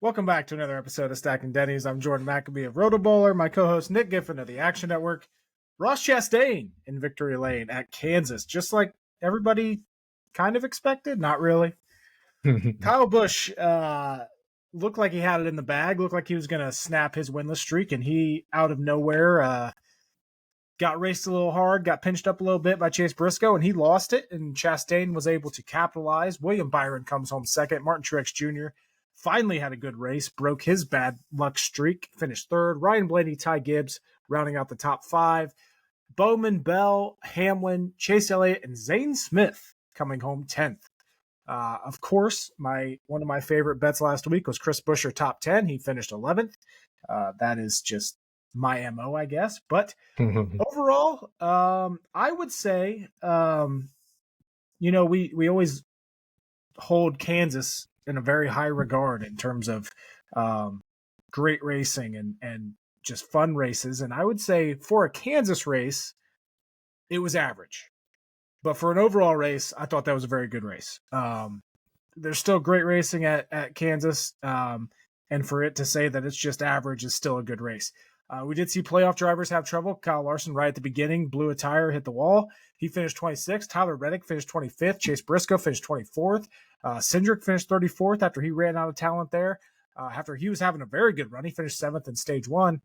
Welcome back to another episode of Stacking Dennys. I'm Jordan McAbee of RotoBaller. My co-host Nick Giffen of the Action Network. Ross Chastain in victory lane at Kansas, just like everybody kind of expected. Not really. Kyle Busch looked like he had it in the bag. Looked like he was going to snap his winless streak, and he, out of nowhere, got raced a little hard, got pinched up a little bit by Chase Briscoe, and he lost it, and Chastain was able to capitalize. William Byron comes home second. Martin Truex Jr. finally had a good race, broke his bad luck streak, finished third. Ryan Blaney, Ty Gibbs rounding out the top five. Bowman, Bell, Hamlin, Chase Elliott, and Zane Smith coming home 10th. Of course, one of my favorite bets last week was Chris Buescher top 10. He finished 11th. That is just my MO, I guess. But overall, I would say, we always hold Kansas in a very high regard in terms of great racing and just fun races. And I would say for a Kansas race, it was average. But for an overall race, I thought that was a very good race. There's still great racing at Kansas. And for it to say that it's just average is still a good race. We did see playoff drivers have trouble. Kyle Larson right at the beginning blew a tire, hit the wall. He finished 26th. Tyler Reddick finished 25th. Chase Briscoe finished 24th. Cindric finished 34th after he ran out of talent there. After he was having a very good run, he finished 7th in stage one.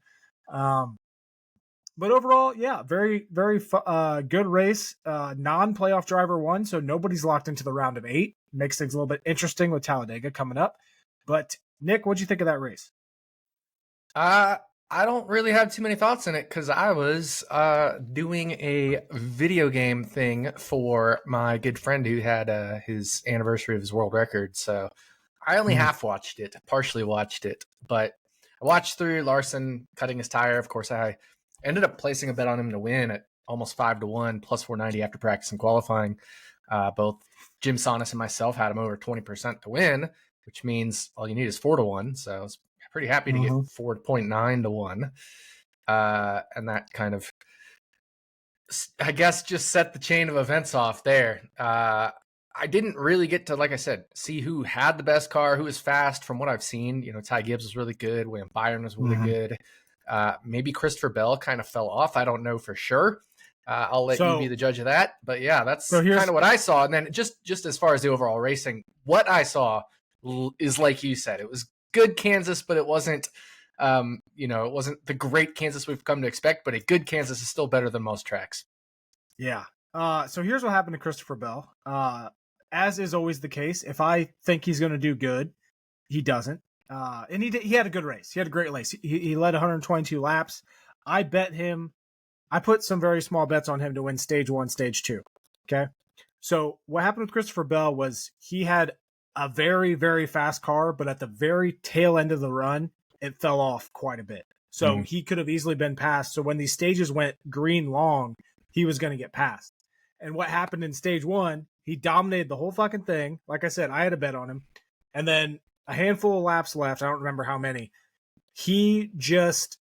But overall, yeah, very, very good race. Non-playoff driver won, so nobody's locked into the round of 8. Makes things a little bit interesting with Talladega coming up. But, Nick, what'd you think of that race? I don't really have too many thoughts in it because I was doing a video game thing for my good friend who had his anniversary of his world record. So I only half watched it, partially watched it. But I watched through Larson cutting his tire. Of course, I ended up placing a bet on him to win at almost 5-1, plus 490 after practice and qualifying. Both Jim Sonis and myself had him over 20% to win, which means all you need is 4-1. So I was pretty happy to get 4.9 to 1. And that kind of, I guess, just set the chain of events off there. I didn't really get to, like I said, see who had the best car, who was fast from what I've seen. Ty Gibbs was really good. William Byron was really good. Maybe Christopher Bell kind of fell off. I don't know for sure. I'll let you be the judge of that. But yeah, that's kind of what I saw. And then just as far as the overall racing, what I saw is like you said, it was good Kansas, but it wasn't, it wasn't the great Kansas we've come to expect, but a good Kansas is still better than most tracks. Yeah. So here's what happened to Christopher Bell. As is always the case, if I think he's going to do good, he doesn't. And he had a good race. He had a great race. He led 122 laps. I bet him. I put some very small bets on him to win stage 1, stage 2. Okay. So what happened with Christopher Bell was he had a very, very fast car, but at the very tail end of the run, it fell off quite a bit. So he could have easily been passed. So when these stages went green long, he was going to get passed. And what happened in stage 1, he dominated the whole fucking thing. Like I said, I had a bet on him. And then a handful of laps left, I don't remember how many, he just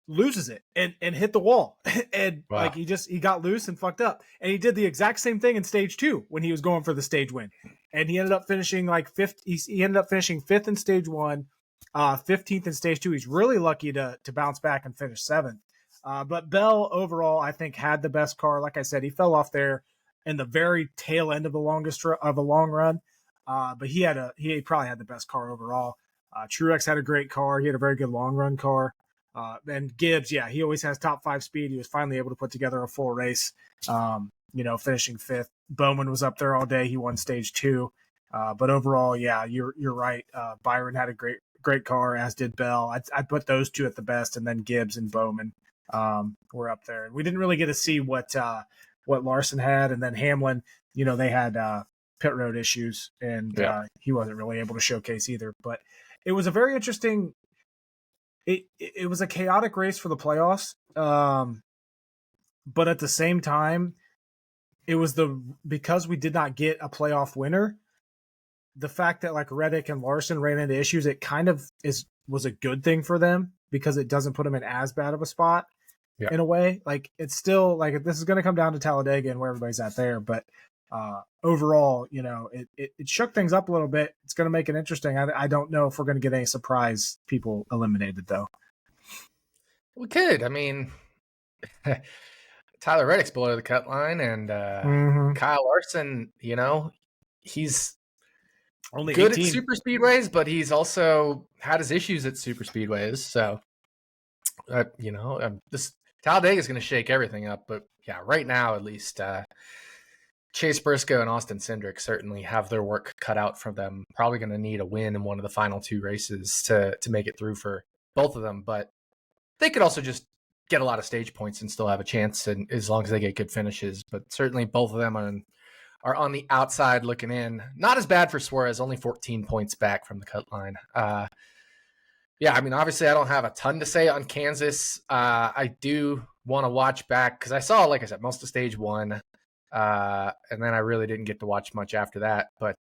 loses it and hit the wall. And wow. Like he got loose and fucked up. And he did the exact same thing in stage 2 when he was going for the stage win. And he ended up finishing like 5th. He ended up finishing 5th in stage 1, 15th in stage 2. He's really lucky to bounce back and finish 7th. But Bell overall, I think, had the best car. Like I said, he fell off there in the very tail end of the long run. But he probably had the best car overall. Truex had a great car. He had a very good long run car. And Gibbs, yeah, he always has top 5 speed. He was finally able to put together a full race, finishing 5th. Bowman was up there all day. He won stage 2. But overall, yeah, you're right. Byron had a great car, as did Bell. I'd put those two at the best, and then Gibbs and Bowman were up there. And we didn't really get to see what Larson had, and then Hamlin, they had pit road issues, and he wasn't really able to showcase either. But it was a very interesting. It was a chaotic race for the playoffs, but at the same time, it was because we did not get a playoff winner. The fact that like Reddick and Larson ran into issues, it kind of was a good thing for them because it doesn't put them in as bad of a spot in a way. Like it's still like this is going to come down to Talladega and where everybody's at there, but overall, it shook things up a little bit. It's going to make it interesting. I don't know if we're going to get any surprise people eliminated, though. We could. I mean, Tyler Reddick's below the cut line, and Kyle Larson, he's only good 18. at super speedways, but he's also had his issues at super speedways. So, this Talladega is going to shake everything up. But yeah, right now, at least, Chase Briscoe and Austin Cindric certainly have their work cut out for them. Probably going to need a win in one of the final two races to make it through for both of them. But they could also just get a lot of stage points and still have a chance, and as long as they get good finishes. But certainly both of them are on the outside looking in. Not as bad for Suarez, only 14 points back from the cut line. Yeah, I mean, obviously I don't have a ton to say on Kansas. I do want to watch back because I saw, like I said, most of stage one. And then I really didn't get to watch much after that. But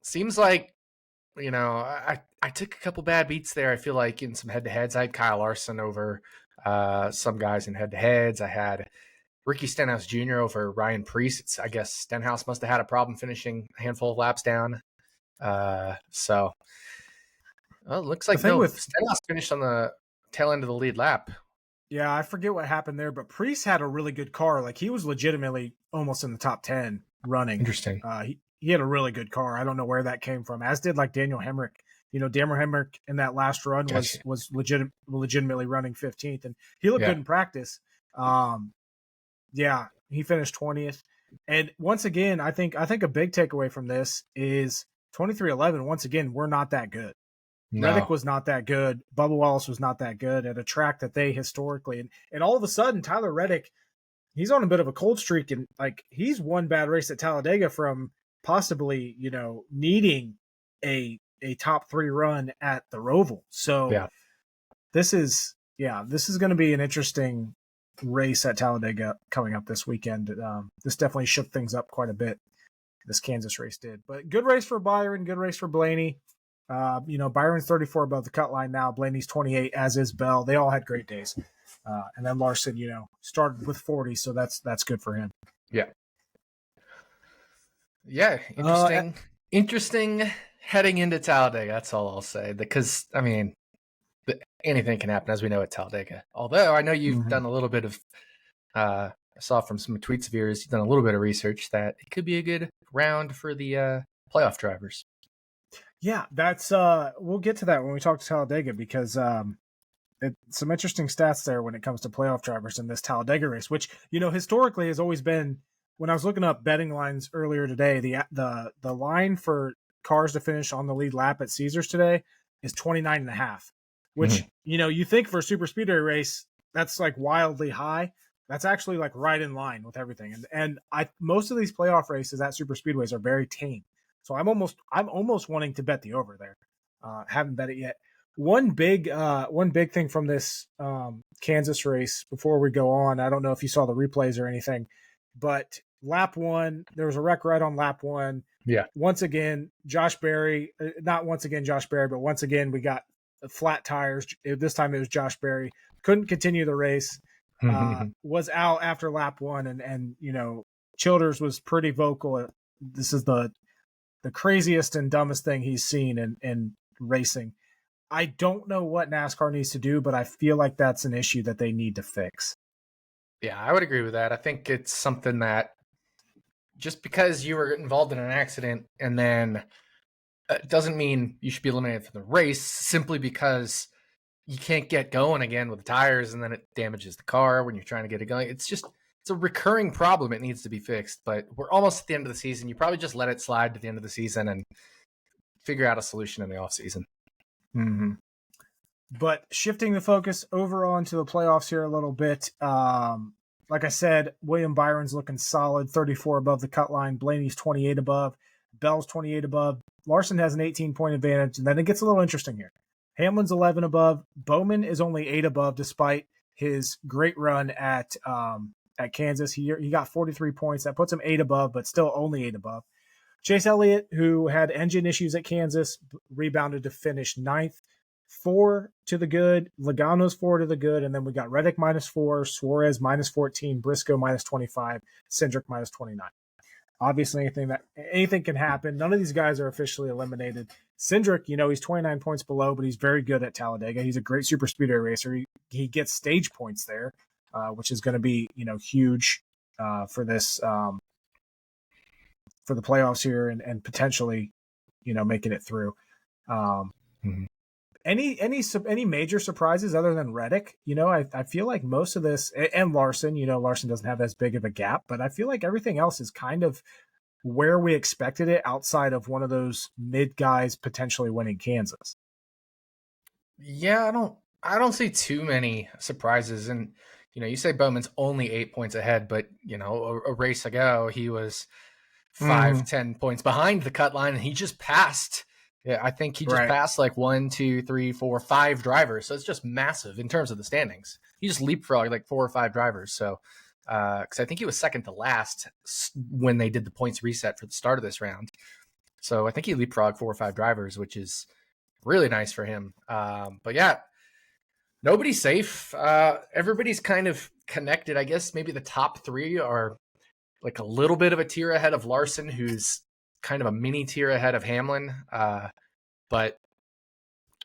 seems like, I took a couple bad beats there. I feel like in some head-to-heads. I had Kyle Larson over some guys in head-to-heads. I had Ricky Stenhouse Jr. over Ryan Preece. I guess Stenhouse must have had a problem finishing a handful of laps down. So it looks like Stenhouse finished on the tail end of the lead lap. Yeah, I forget what happened there, but Preece had a really good car. Like, he was legitimately almost in the top 10 running. Interesting. He had a really good car. I don't know where that came from, as did like Daniel Hemrick. Daniel Hemrick in that last run was legitimately running 15th, and he looked good in practice. Yeah, he finished 20th. And once again, I think a big takeaway from this is 23-11. Once again, we're not that good. No. Reddick was not that good. Bubba Wallace was not that good at a track that they historically and all of a sudden Tyler Reddick, he's on a bit of a cold streak, and like he's one bad race at Talladega from possibly needing a top 3 run at the Roval. So this is going to be an interesting race at Talladega coming up this weekend. This definitely shook things up quite a bit. This Kansas race did, but good race for Byron, good race for Blaney. Byron's 34 above the cut line now. Blaney's 28, as is Bell. They all had great days. And then Larson, started with 40, so that's good for him. Yeah. Yeah, interesting heading into Talladega. That's all I'll say. Because, I mean, anything can happen, as we know, at Talladega. Although I know you've done a little bit of, I saw from some tweets of yours, you've done a little bit of research that it could be a good round for the playoff drivers. Yeah, that's we'll get to that when we talk to Talladega, because some interesting stats there when it comes to playoff drivers in this Talladega race, which historically has always been. When I was looking up betting lines earlier today, the line for cars to finish on the lead lap at Caesars today is 29.5, which you think for a super speedway race that's like wildly high. That's actually like right in line with everything, and most of these playoff races at super speedways are very tame. So I'm almost wanting to bet the over there. Haven't bet it yet. One big thing from this Kansas race before we go on. I don't know if you saw the replays or anything, but lap 1, there was a wreck right on lap 1. Yeah. Once again, Josh Berry. Not once again Josh Berry, but once again we got flat tires. This time it was Josh Berry. Couldn't continue the race. Was out after lap 1, and Childers was pretty vocal. This is the craziest and dumbest thing he's seen in racing. I don't know what NASCAR needs to do, but I feel like that's an issue that they need to fix. Yeah, I would agree with that. I think it's something that just because you were involved in an accident and then it doesn't mean you should be eliminated from the race simply because you can't get going again with the tires and then it damages the car when you're trying to get it going. It's a recurring problem. It needs to be fixed, but we're almost at the end of the season. You probably just let it slide to the end of the season and figure out a solution in the off season. But shifting the focus over onto the playoffs here a little bit. Like I said, William Byron's looking solid, 34 above the cut line. Blaney's 28 above. Bell's 28 above. Larson has an 18-point advantage, and then it gets a little interesting here. Hamlin's 11 above. Bowman is only 8 above, despite his great run at Kansas. He got 43 points. That puts him 8 above, but still only 8 above. Chase Elliott, who had engine issues at Kansas, rebounded to finish 9th. 4 to the good. Logano's 4 to the good. And then we got Reddick -4, Suarez -14, Briscoe -25, Cindric -29. obviously anything can happen. None of these guys are officially eliminated. Cindric, he's 29 points below, but he's very good at Talladega. He's a great super speedway racer. He gets stage points there, which is going to be, huge for this for the playoffs here and potentially, making it through. Mm-hmm. Any major surprises other than Reddick? I feel like most of this, and Larson, Larson doesn't have as big of a gap, but I feel like everything else is kind of where we expected it outside of one of those mid guys potentially winning Kansas. Yeah, I don't see too many surprises. And, you say Bowman's only 8 points ahead, but, a race ago, he was 10 points behind the cut line, and he just passed. Yeah, I think he just passed like 1, 2, 3, 4, 5 drivers. So it's just massive in terms of the standings. He just leapfrogged like 4 or 5 drivers. So, because I think he was second to last when they did the points reset for the start of this round. So I think he leapfrogged 4 or 5 drivers, which is really nice for him. But yeah, nobody's safe. Everybody's kind of connected. I guess maybe the top 3 are like a little bit of a tier ahead of Larson, who's kind of a mini tier ahead of Hamlin. But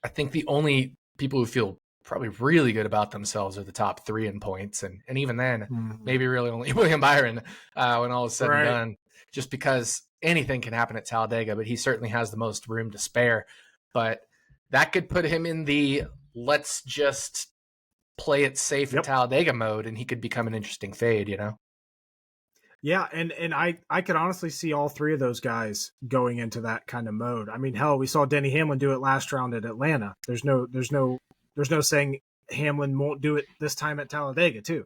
I think the only people who feel probably really good about themselves are the top 3 in points. And even then, maybe really only William Byron when all is said and done, just because anything can happen at Talladega, but he certainly has the most room to spare. But that could put him in the let's just play it safe at Talladega mode, and he could become an interesting fade, Yeah, and I could honestly see all 3 of those guys going into that kind of mode. I mean, hell, we saw Denny Hamlin do it last round at Atlanta. There's no saying Hamlin won't do it this time at Talladega too.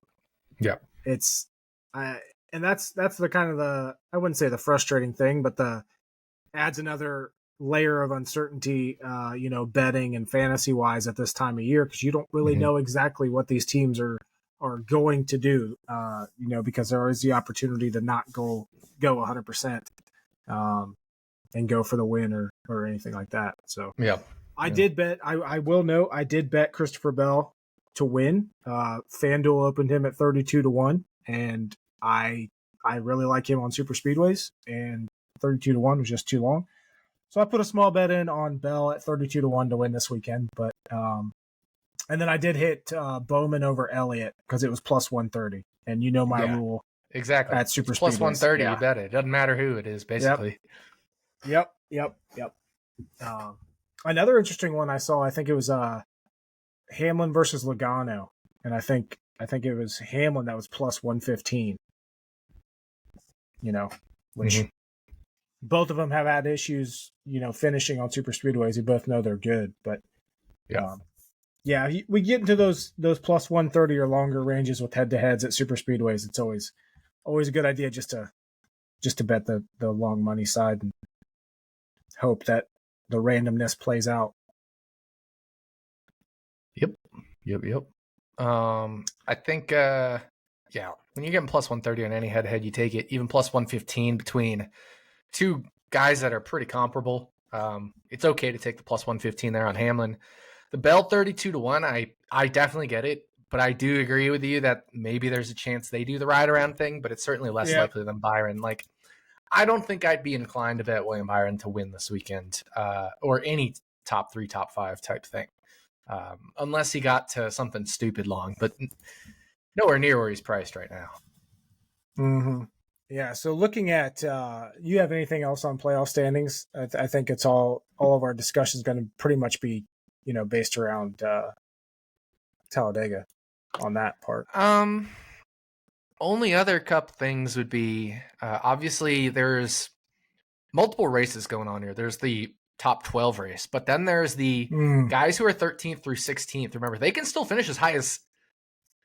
Yeah, it's and that's the kind of I wouldn't say the frustrating thing, but adds another layer of uncertainty, betting and fantasy wise at this time of year, because you don't really know exactly what these teams are going to do, because there is the opportunity to not go 100% and go for the win or anything like that. So I did bet, I will note, I did bet Christopher Bell to win. FanDuel opened him at 32-1, and I really like him on super speedways, and 32-1 was just too long. So I put a small bet in on Bell at 32-1 to win this weekend, but and then I did hit Bowman over Elliott because it was plus 130, and my rule exactly at super plus speedways. 130. You bet it doesn't matter who it is, basically. Yep. Another interesting one I saw, I think it was Hamlin versus Logano, and I think it was Hamlin that was plus 115. Which both of them have had issues, finishing on super speedways. We both know they're good, but we get into those plus 130 or longer ranges with head-to-heads at super speedways. It's always a good idea just to bet the long money side and hope that the randomness plays out. Yep. I think when you're getting plus 130 on any head-to-head, you take it. Even plus 115 between 2 guys that are pretty comparable. It's okay to take the plus 115 there on Hamlin. The Bell 32-1, I definitely get it, but I do agree with you that maybe there's a chance they do the ride around thing, but it's certainly less likely than Byron. Like, I don't think I'd be inclined to bet William Byron to win this weekend, or any top 3, top 5 type thing, unless he got to something stupid long, but nowhere near where he's priced right now. Mm-hmm. Yeah. So looking at, you have anything else on playoff standings? I think it's all of our discussion is going to pretty much be, based around Talladega on that part. Only other cup things would be, obviously there's multiple races going on here. There's the top 12 race, but then there's the guys who are 13th through 16th. Remember, they can still finish as high as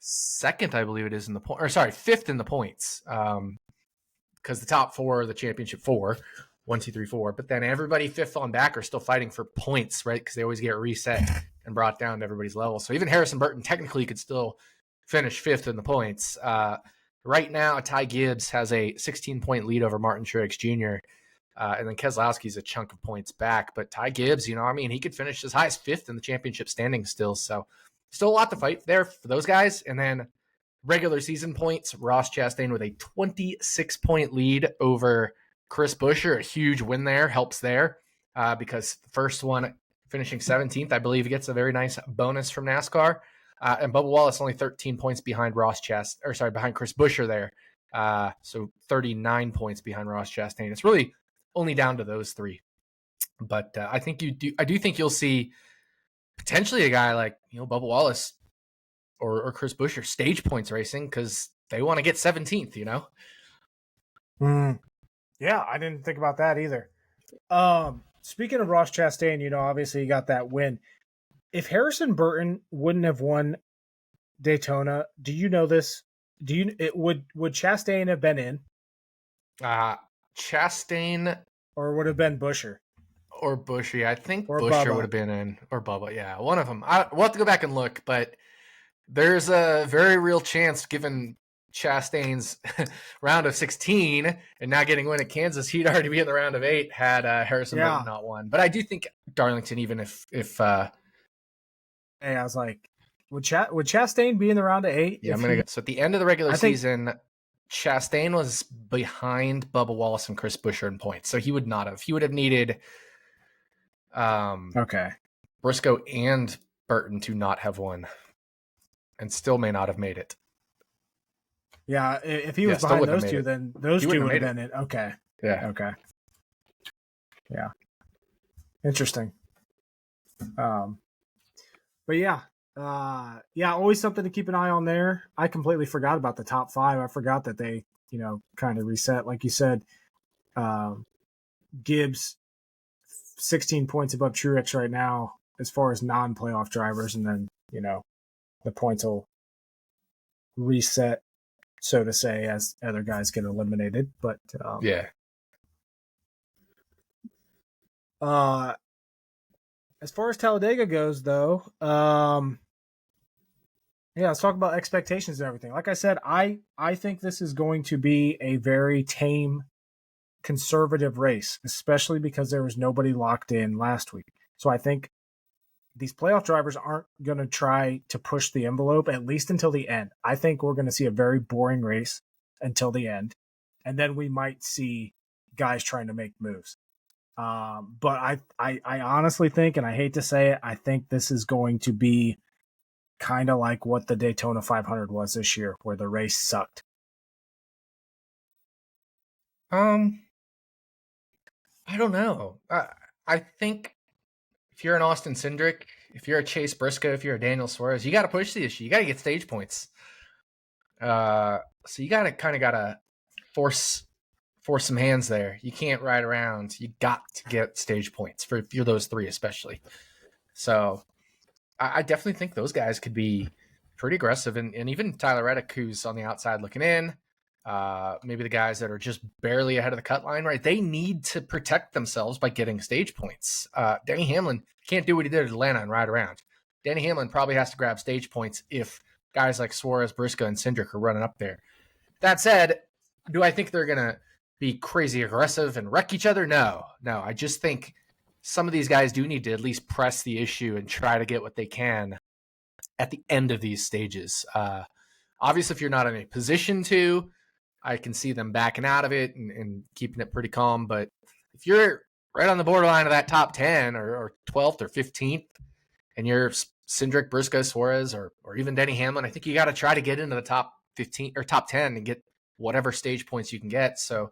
2nd, I believe it is, in the point, or sorry, 5th in the points. Because the top 4 are the championship 4, 1, 2, 3, 4. But then everybody 5th on back are still fighting for points, right? Because they always get reset and brought down to everybody's level. So even Harrison Burton technically could still finish 5th in the points. Right now, Ty Gibbs has a 16-point lead over Martin Truex Jr., and then Keselowski's a chunk of points back. But Ty Gibbs, he could finish as high as 5th in the championship standings still. So still a lot to fight there for those guys. And then regular season points, Ross Chastain with a 26-point lead over Chris Buescher. A huge win there, helps there because the first one finishing 17th, I believe he gets a very nice bonus from NASCAR. And Bubba Wallace only 13 points behind behind Chris Buescher there. So 39 points behind Ross Chastain. It's really only down to those three. But I do think you'll see potentially a guy like, Bubba Wallace or Chris Buescher stage points racing because they want to get 17th, Yeah, I didn't think about that either. Speaking of Ross Chastain, obviously he got that win. If Harrison Burton wouldn't have won Daytona, do you know this? Would Chastain have been in? Chastain or would have been Buescher? Or Buescher. I think or Buescher Bubba. would have been in, or Bubba. Yeah, one of them. We'll have to go back and look, but there's a very real chance, given Chastain's round of 16 and now getting win at Kansas, he'd already be in the round of 8 had Harrison Burton not won. But I do think Darlington, even if hey, I was like, would Chastain be in the round of 8? Yeah, so at the end of the regular season, Chastain was behind Bubba Wallace and Chris Buescher in points, so he would not have. He would have needed Briscoe and Burton to not have won, and still may not have made it. Yeah, if he was behind those two, then those two would have been it. Okay. Yeah. Okay. Yeah. Interesting. But yeah. Always something to keep an eye on there. I completely forgot about the top 5. I forgot that they, kind of reset. Like you said, Gibbs 16 points above Truex right now as far as non-playoff drivers, and then, the points will reset, so to say, as other guys get eliminated. But as far as Talladega goes, though, let's talk about expectations and everything. Like I said, I think this is going to be a very tame, conservative race, especially because there was nobody locked in last week. So I think these playoff drivers aren't going to try to push the envelope, at least until the end. I think we're going to see a very boring race until the end, and then we might see guys trying to make moves. But I honestly think, and I hate to say it, I think this is going to be kind of like what the Daytona 500 was this year, where the race sucked. I don't know. I think if you're an Austin Cindric, if you're a Chase Briscoe, if you're a Daniel Suarez, you got to push the issue. You got to get stage points. So you got to force some hands there. You can't ride around. You got to get stage points for those 3 especially. So I definitely think those guys could be pretty aggressive. And even Tyler Reddick, who's on the outside looking in, maybe the guys that are just barely ahead of the cut line, right? They need to protect themselves by getting stage points. Denny Hamlin can't do what he did at Atlanta and ride around. Denny Hamlin probably has to grab stage points if guys like Suarez, Briscoe, and Cindric are running up there. That said, do I think they're going to be crazy aggressive and wreck each other? No. I just think some of these guys do need to at least press the issue and try to get what they can at the end of these stages. Obviously, if you're not in a position to, I can see them backing out of it and keeping it pretty calm. But if you're right on the borderline of that top 10 or 12th or 15th, and you're Cindric, Briscoe, Suarez, or even Denny Hamlin, I think you got to try to get into the top 15 or top 10 and get whatever stage points you can get. So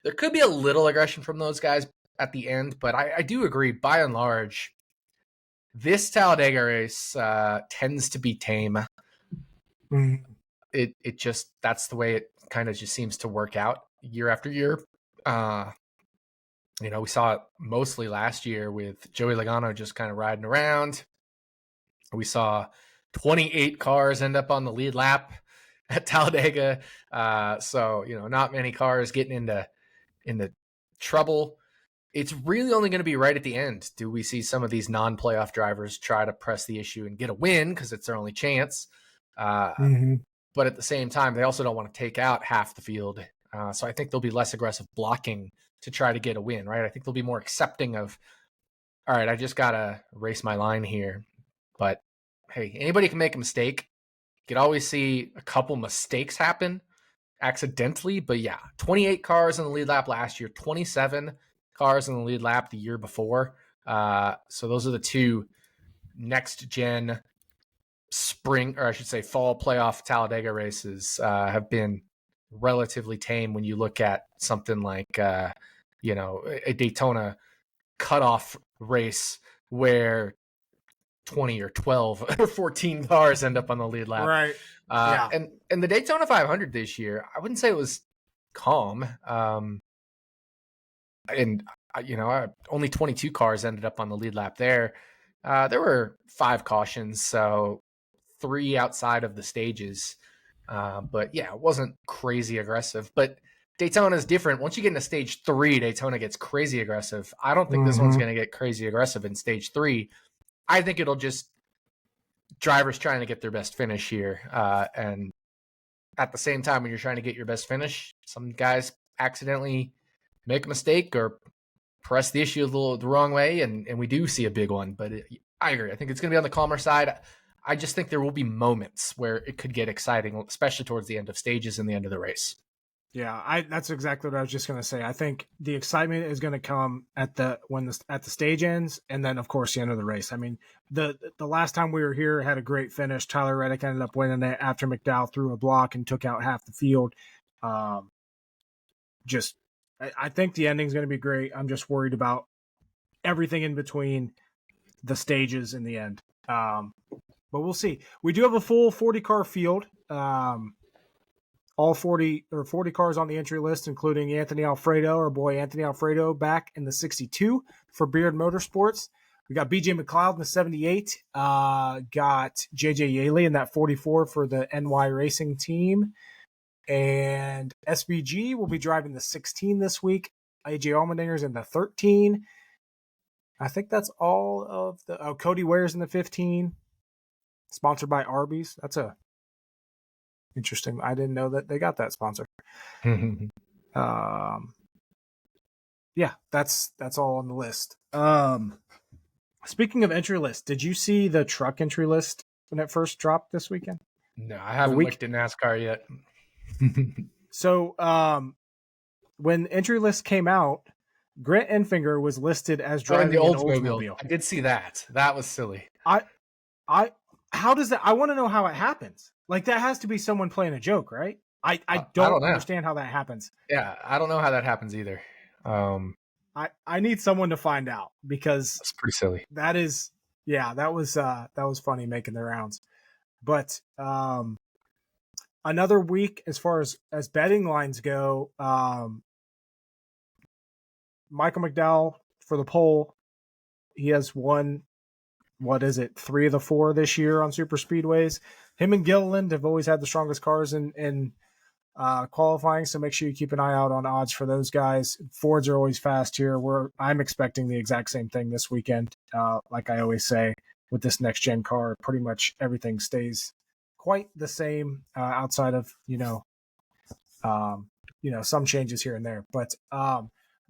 there could be a little aggression from those guys at the end, but I do agree, by and large, this Talladega race tends to be tame. It just, that's the way it kind of just seems to work out year after year. We saw it mostly last year with Joey Logano just kind of riding around. We saw 28 cars end up on the lead lap at Talladega. So, not many cars getting into trouble. It's really only going to be right at the end. Do we see some of these non-playoff drivers try to press the issue and get a win because it's their only chance? But at the same time, they also don't want to take out half the field. So I think they'll be less aggressive blocking to try to get a win, right? I think they'll be more accepting of, all right, I just got to race my line here. But hey, anybody can make a mistake. You could always see a couple mistakes happen accidentally, but yeah, 28 cars in the lead lap last year, 27 cars in the lead lap the year before. So those are the two next gen spring, or I should say fall playoff Talladega races have been relatively tame when you look at something like, a Daytona cutoff race where 20 or 12 or 14 cars end up on the lead lap. Right. Yeah. And the Daytona 500 this year, I wouldn't say it was calm. Only 22 cars ended up on the lead lap there. There were 5 cautions, so 3 outside of the stages. But yeah, it wasn't crazy aggressive. But Daytona is different. Once you get into stage 3, Daytona gets crazy aggressive. I don't think this one's going to get crazy aggressive in stage 3. I think it'll just drivers trying to get their best finish here. And at the same time, when you're trying to get your best finish, some guys accidentally make a mistake or press the issue the wrong way, and we do see a big one. But I agree. I think it's going to be on the calmer side. I just think there will be moments where it could get exciting, especially towards the end of stages and the end of the race. Yeah, that's exactly what I was just going to say. I think the excitement is going to come at the stage ends, and then of course the end of the race. I mean, the last time we were here had a great finish. Tyler Reddick ended up winning it after McDowell threw a block and took out half the field. I think the ending is going to be great. I'm just worried about everything in between the stages in the end. But we'll see. We do have a full 40-car field. All 40 cars on the entry list, including Anthony Alfredo, our boy Anthony Alfredo, back in the 62 for Beard Motorsports. We got BJ McLeod in the 78. Got JJ Yaley in that 44 for the NY Racing team. And SBG will be driving the 16 this week. AJ Allmendinger's in the 13. I think that's all of the... Oh, Cody Ware's in the 15. Sponsored by Arby's. That's a... Interesting. I didn't know that they got that sponsor. Yeah, that's all on the list. Speaking of entry list, did you see the truck entry list when it first dropped this weekend? No, I haven't looked at NASCAR yet. So, when entry list came out, Grant Enfinger was listed as driving the Oldsmobile. I did see that. That was silly. How does that? I want to know how it happens. Like, that has to be someone playing a joke, right? I don't understand how that happens. Yeah, I don't know how that happens either. I need someone to find out, because it's pretty silly. That was funny making the rounds. But another week as far as betting lines go, Michael McDowell for the poll, he has won, 3 of the 4 this year on super speedways. Him and Gilliland have always had the strongest cars in qualifying, so make sure you keep an eye out on odds for those guys. Fords are always fast here. I'm expecting the exact same thing this weekend. Like I always say, with this next gen car, pretty much everything stays quite the same, outside of some changes here and there. But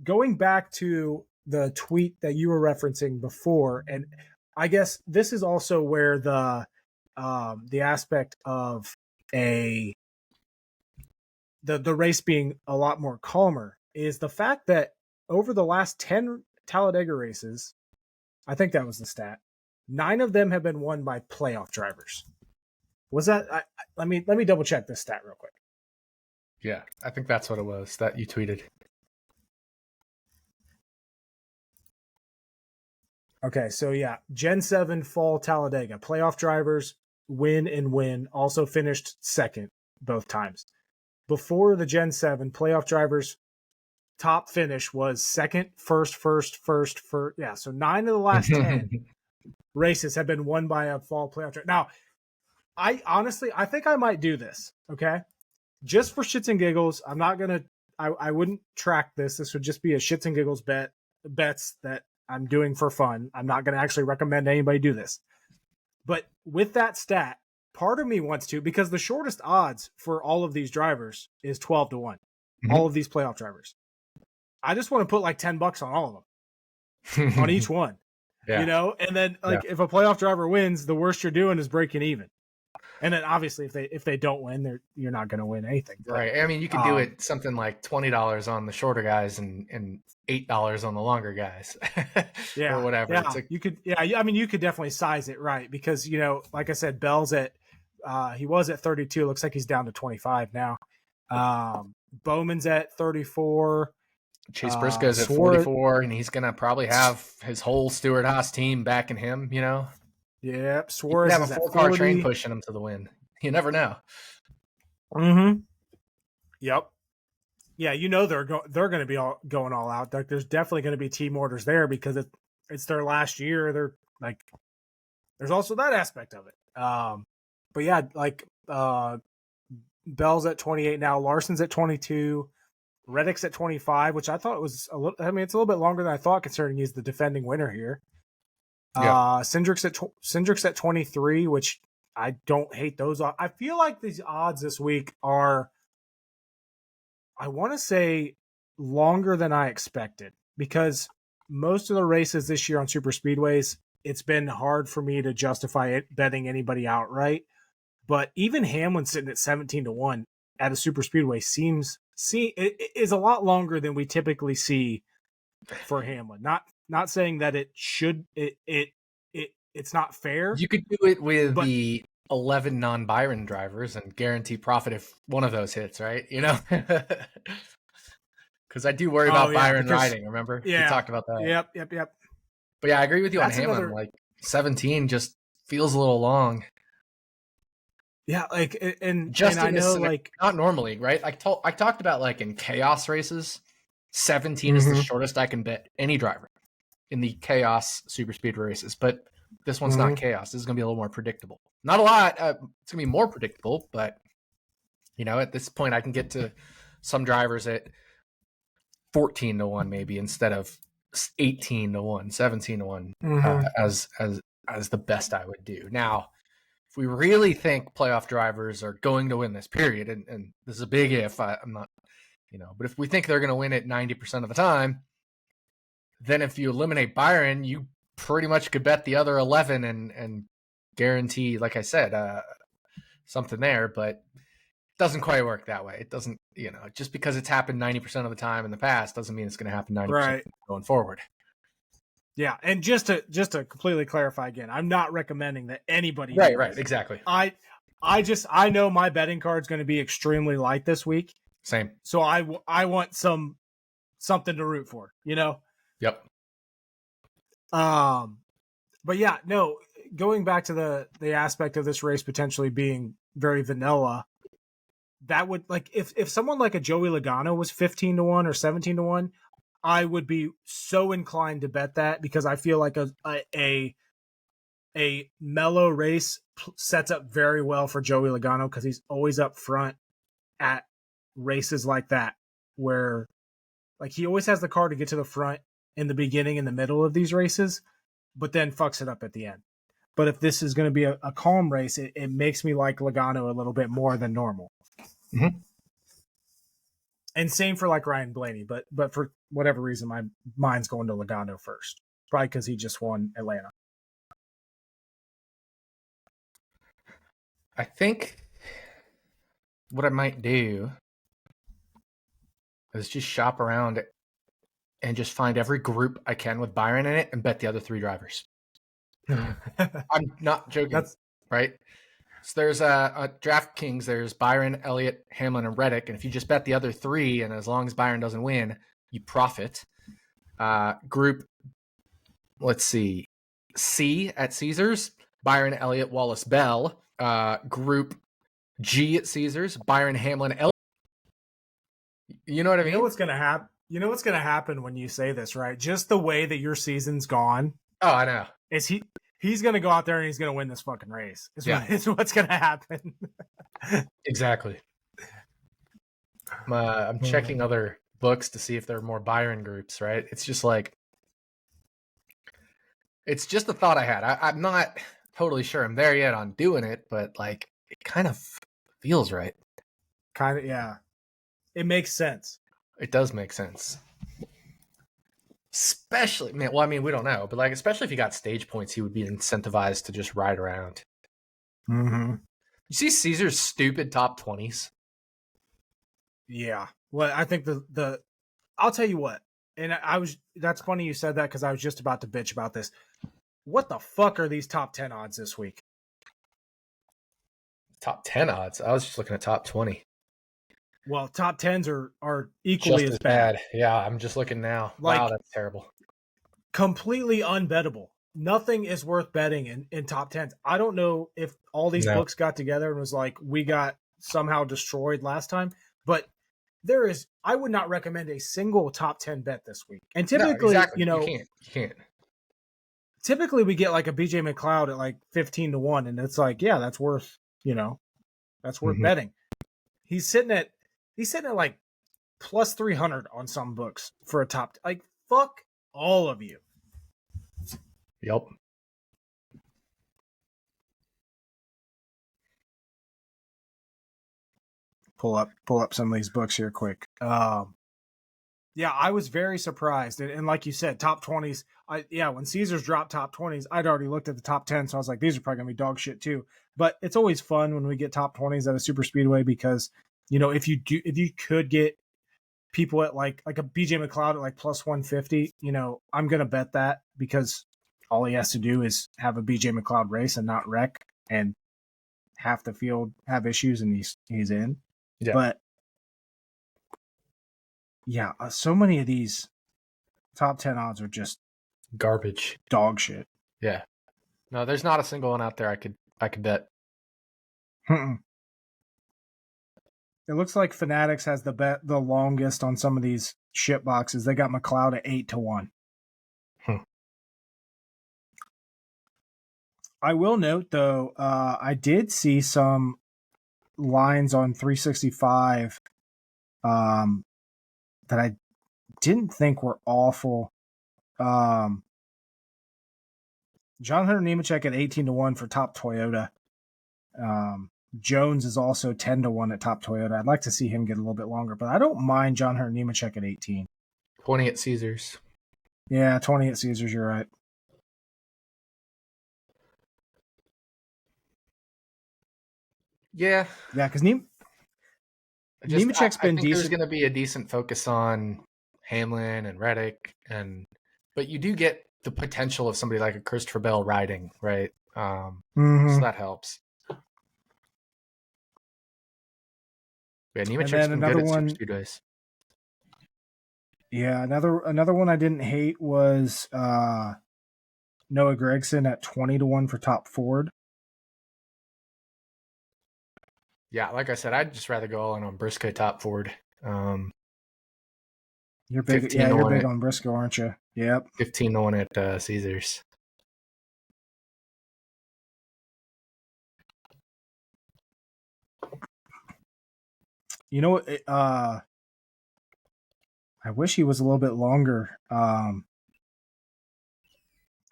going back to the tweet that you were referencing before, and I guess this is also where the aspect of the race being a lot more calmer is the fact that over the last 10 Talladega races, I think that was the stat, 9 of them have been won by playoff drivers. Was that? Let me double check this stat real quick. Yeah, I think that's what it was that you tweeted. Okay, so yeah, Gen 7 Fall Talladega. Playoff drivers win, also finished second both times. Before the Gen 7, playoff drivers' top finish was second, first. Yeah, so 9 of the last 10 races have been won by a fall playoff driver. Now, I think I might do this, okay? Just for shits and giggles. I'm not going to, I wouldn't track this. This would just be a shits and giggles bets that I'm doing for fun. I'm not going to actually recommend anybody do this. But with that stat, part of me wants to, because the shortest odds for all of these drivers is 12 to 1. Mm-hmm. All of these playoff drivers. I just want to put like $10 on all of them, on each one, and then if a playoff driver wins, the worst you're doing is breaking even. And then obviously if they don't win, you're not going to win anything. But, right. I mean, you could do it something like $20 on the shorter guys and $8 on the longer guys, yeah, or whatever. Yeah, you could. Yeah, I mean, you could definitely size it right because like I said, Bell's at he was at 32. Looks like he's down to 25 now. Bowman's at 34. Chase Briscoe's at 44, and he's gonna probably have his whole Stewart Haas team backing him. Yep, Suarez have a 4-car train pushing him to the win. You never know. Mm-hmm. Yep. Yeah, they're going to be going all out. Like, there's definitely going to be team orders there because it's their last year. They're like, there's also that aspect of it. But yeah, like Bell's at 28 now. Larson's at 22. Reddick's at 25, which I thought was a little. I mean, it's a little bit longer than I thought, considering he's the defending winner here. Yeah. Cindric's at 23, which I don't hate those. I feel like these odds this week are, I want to say, longer than I expected, because most of the races this year on super speedways, it's been hard for me to justify betting anybody outright. But even Hamlin sitting at 17-1 at a super speedway it is a lot longer than we typically see for Hamlin. Not saying that it should it's not fair. You could do it with the 11 non-Byron drivers and guarantee profit if one of those hits, right? Because I do worry about Byron riding. Remember, we talked about that. Yep. But yeah, I agree with you on Hamlin. Like 17 just feels a little long. Yeah, like and I know like not normally, right? I talked about like in chaos races, 17 is the shortest I can bet any driver in the chaos super speed races. But this one's not chaos. This is going to be a little more predictable. Not a lot. It's going to be more predictable, but at this point, I can get to some drivers at 14-1 maybe instead of 18-1, 17-1 as the best I would do. Now, if we really think playoff drivers are going to win this period, and this is a big if, I'm not, but if we think they're going to win it 90% of the time, then if you eliminate Byron, you pretty much could bet the other 11 and guarantee, like I said, something there, but it doesn't quite work that way. It doesn't, just because it's happened 90% of the time in the past doesn't mean it's going to happen 90% going forward. Yeah, and just to completely clarify again, I'm not recommending that anybody. Right, exactly. I know my betting card's going to be extremely light this week. Same. So I want something to root for, Yep. But yeah, no. Going back to the aspect of this race potentially being very vanilla, that would, like, if someone like a Joey Logano was 15-1 or 17-1. I would be so inclined to bet that, because I feel like a mellow race sets up very well for Joey Logano, because he's always up front at races like that, where like he always has the car to get to the front in the beginning and the middle of these races, but then fucks it up at the end. But if this is going to be a calm race, it makes me like Logano a little bit more than normal. Mm-hmm. And same for like Ryan Blaney, but for whatever reason, my mind's going to Logano first. Probably because he just won Atlanta. I think what I might do is just shop around and just find every group I can with Byron in it and bet the other 3 drivers. I'm not joking, right? So there's a DraftKings, there's Byron, Elliott, Hamlin, and Reddick. And if you just bet the other 3, and as long as Byron doesn't win, you profit. Group, let's see, C at Caesars, Byron, Elliott, Wallace, Bell. Group G at Caesars, Byron, Hamlin, Elliott. You know what I mean? You know what's going to happen? You know what's going to happen when you say this, right? Just the way that your season's gone. Oh, I know. Is he's going to go out there and he's going to win this fucking race. It's what's going to happen. Exactly. I'm checking other books to see if there are more Byron groups, right? It's just like, it's just a thought I had. I'm not totally sure I'm there yet on doing it, but like, it kind of feels right. Kind of, yeah. It makes sense. It does make sense. Especially, man, well, I mean, we don't know, but like, especially if he got stage points, he would be incentivized to just ride around. Mm-hmm. You see Caesar's stupid top 20s? Yeah. Well, I think the I'll tell you what, and that's funny you said that because I was just about to bitch about this. What the fuck are these top 10 odds this week? Top 10 odds. I was just looking at top 20. Well, top 10s are equally Just as bad. Yeah, I'm just looking now. Like, wow, that's terrible. Completely unbettable. Nothing is worth betting in top 10s. I don't know if all these books got together and was like, we got somehow destroyed last time, but I would not recommend a single top 10 bet this week. And typically, you can't. Typically we get like a BJ McLeod at like 15-1, and it's like, yeah, that's worth, that's worth betting. He's sitting at like plus 300 on some books for a top. Like, fuck all of you. Yep. Pull up some of these books here quick. Yeah, I was very surprised. And like you said, top 20s. When Caesars dropped top 20s, I'd already looked at the top 10, so I was like, these are probably going to be dog shit too. But it's always fun when we get top 20s at a super speedway because, if you could get people at like a BJ McLeod at like plus 150, I'm going to bet that because all he has to do is have a BJ McLeod race and not wreck, and half the field have issues and he's in. Yeah. But yeah, so many of these top 10 odds are just garbage, dog shit. Yeah. No, there's not a single one out there I could bet. It looks like Fanatics has the longest on some of these shit boxes. They got McLeod at 8-1. I will note though, I did see some lines on 365 that I didn't think were awful. John Hunter Nemechek at 18-1 for top Toyota. Jones is also 10-1 at top Toyota. I'd like to see him get a little bit longer, but I don't mind John Hunter Nemechek at 18. 20 at Caesars. Yeah, 20 at Caesars. You're right. Yeah. Yeah, because Nemechek's been decent. There's going to be a decent focus on Hamlin and Reddick, but you do get the potential of somebody like a Christopher Bell riding, right? So that helps. Yeah, Nemechek's been good at super speedways. Yeah, another one I didn't hate was Noah Gragson at 20-1 for top Ford. Yeah, like I said, I'd just rather go all in on Briscoe top Ford. You're big, you're big on Briscoe, aren't you? Yep. 15-1 at Caesars. You know what? I wish he was a little bit longer.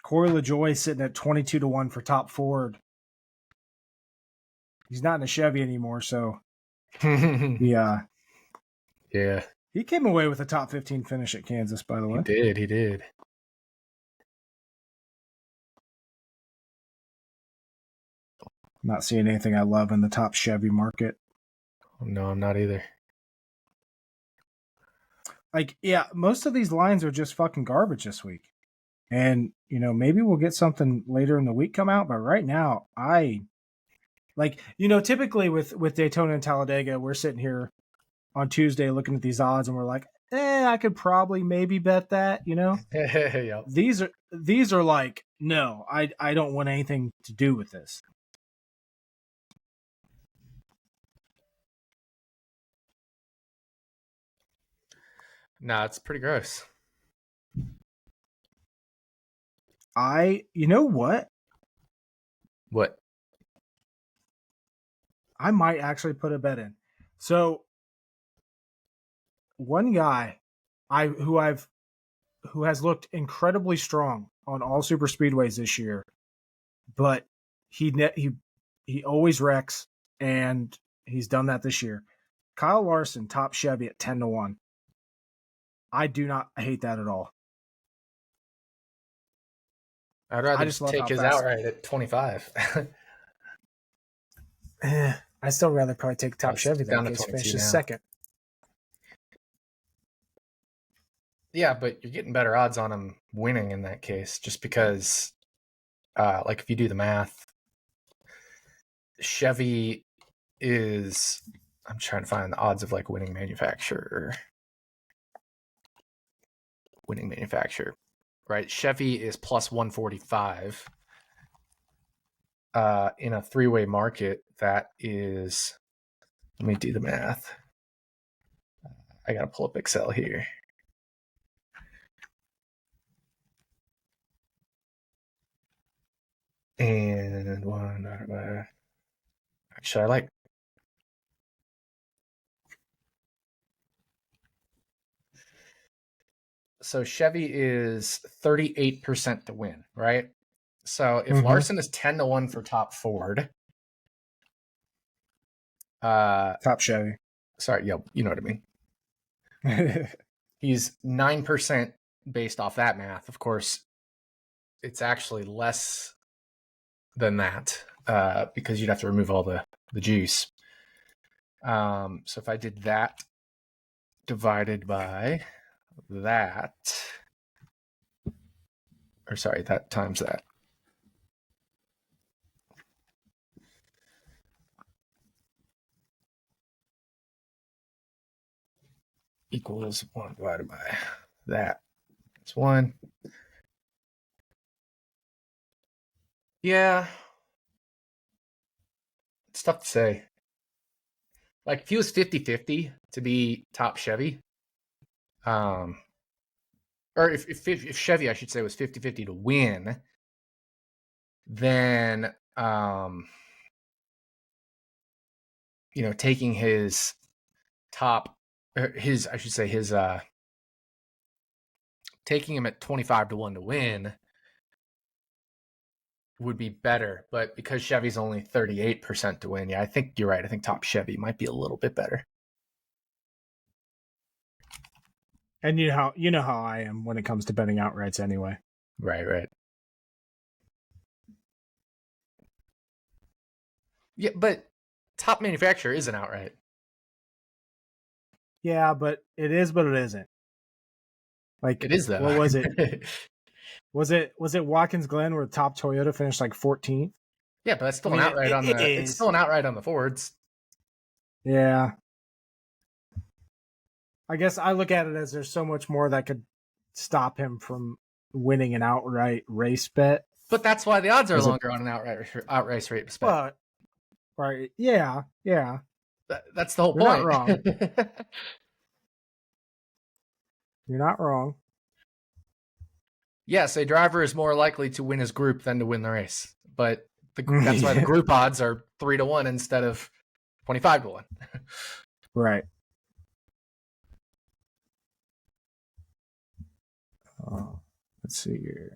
Corey LaJoie sitting at 22-1 for top Ford. He's not in a Chevy anymore, so yeah. He came away with a top 15 finish at Kansas, by the way. He did. I'm not seeing anything I love in the top Chevy market. No, I'm not either. Like, yeah, most of these lines are just fucking garbage this week. And, maybe we'll get something later in the week come out, but right now, typically with Daytona and Talladega, we're sitting here on Tuesday looking at these odds and we're like, I could probably maybe bet that, Yep. These are like, no, I don't want anything to do with this. Nah, it's pretty gross. You know what? What? I might actually put a bet in. So one guy who has looked incredibly strong on all super speedways this year, but he always wrecks, and he's done that this year. Kyle Larson, top Chevy at 10-1. I do not hate that at all. I'd rather just take his outright at 25. I still rather probably take Top It's Chevy than down to in case 22 finishes now. second. Yeah, but you're getting better odds on him winning in that case, just because, like, if you do the math, Chevy is. I'm trying to find the odds of like winning manufacturer. Right? Chevy is plus 145. In a three-way market, that is. Let me do the math. I gotta pull up Excel here. And one. Actually, I like. So Chevy is 38% to win, right? So if Larson is 10-1 for top Ford, Top Chevy. sorry, yeah, you know what I mean. He's 9% based off that math. Of course, it's actually less than that because you'd have to remove all the juice. So if I did that divided by that, or sorry, that times that. Equals 1 divided by that. It's 1. Yeah. It's tough to say. Like, if he was 50-50 to be top Chevy, or if Chevy, I should say, was 50-50 to win, then, taking his top, I should say his, taking him at 25-1 to win would be better. But because Chevy's only 38% to win, yeah, I think you're right. I think top Chevy might be a little bit better. And you know how I am when it comes to betting outrights anyway. Right. Yeah, but top manufacturer isn't outright. Yeah, but it is, but it isn't. Like, It is, though. What was it? was it Watkins Glen where top Toyota finished like 14th? Yeah, but that's still an outright on the. It's still an outright on the Fords. Yeah. I guess I look at it as there's so much more that could stop him from winning an outright race bet. But that's why the odds are longer on an outright race bet. But, right? Yeah. That's the whole point. Not wrong. You're not wrong. Yes, a driver is more likely to win his group than to win the race, but that's why the group odds are 3-1 instead of 25-1. Right. Let's see here.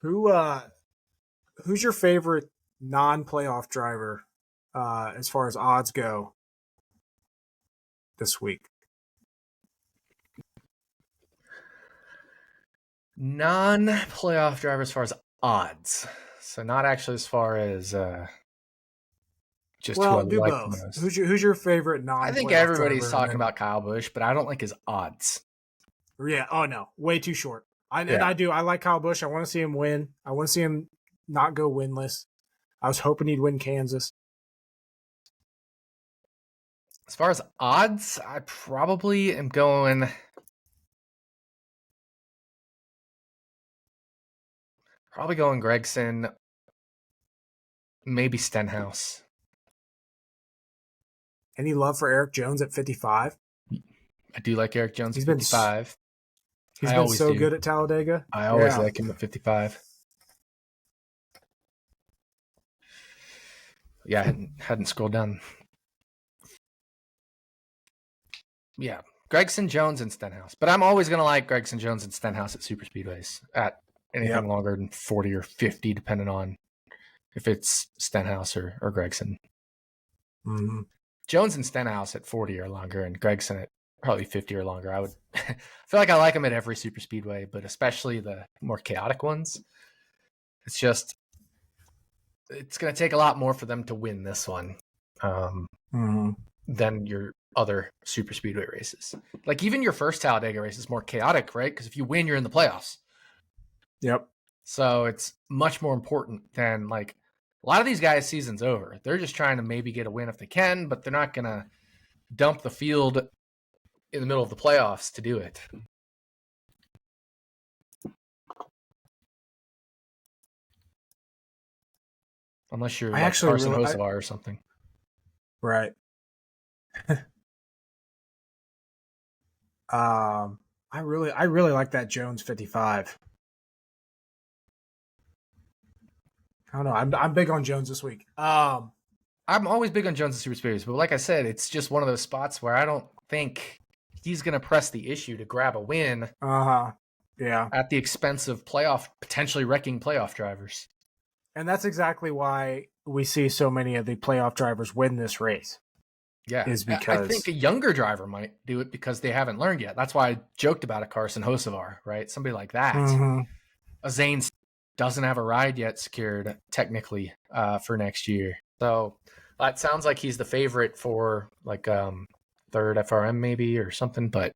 Who's your favorite non-playoff driver as far as odds go this week? Non-playoff driver as far as odds, so not actually as far as just who I like the most. Who's your favorite non-playoff driver? I think everybody's talking about Kyle Busch, but I don't like his odds. Yeah. Oh no, way too short. And I do. I like Kyle Busch. I want to see him win. I want to see him not go winless. I was hoping he'd win Kansas. As far as odds, I probably am going. Probably going Gregson, maybe Stenhouse. Any love for Eric Jones at 55? I do like Eric Jones at 55. He's been so good at Talladega. I always like him at 55. Yeah, I hadn't scrolled down. Yeah, Gregson, Jones, and Stenhouse. But I'm always going to like Gregson, Jones, and Stenhouse at super speedways at anything longer than 40 or 50, depending on if it's Stenhouse or Gregson. Mm-hmm. Jones and Stenhouse at 40 are longer, and Gregson at probably 50 or longer. I would I feel like I like him at every super speedway, but especially the more chaotic ones. It's just it's going to take a lot more for them to win this one than your other super speedway races. Like even your first Talladega race is more chaotic, right? Because if you win, you're in the playoffs. Yep. So it's much more important than like a lot of these guys' season's over. They're just trying to maybe get a win if they can, but they're not going to dump the field in the middle of the playoffs to do it. Unless you're like Carson Hocevar or something. Right. I really like that Jones 55. I don't know. I'm big on Jones this week. I'm always big on Jones and Super Speedways, but like I said, it's just one of those spots where I don't think he's going to press the issue to grab a win. Yeah. At the expense of potentially wrecking playoff drivers. And that's exactly why we see so many of the playoff drivers win this race. Yeah. Is because I think a younger driver might do it because they haven't learned yet. That's why I joked about a Carson Hocevar, right? Somebody like that. A Zane doesn't have a ride yet secured technically for next year. So that sounds like he's the favorite for like third FRM maybe or something. But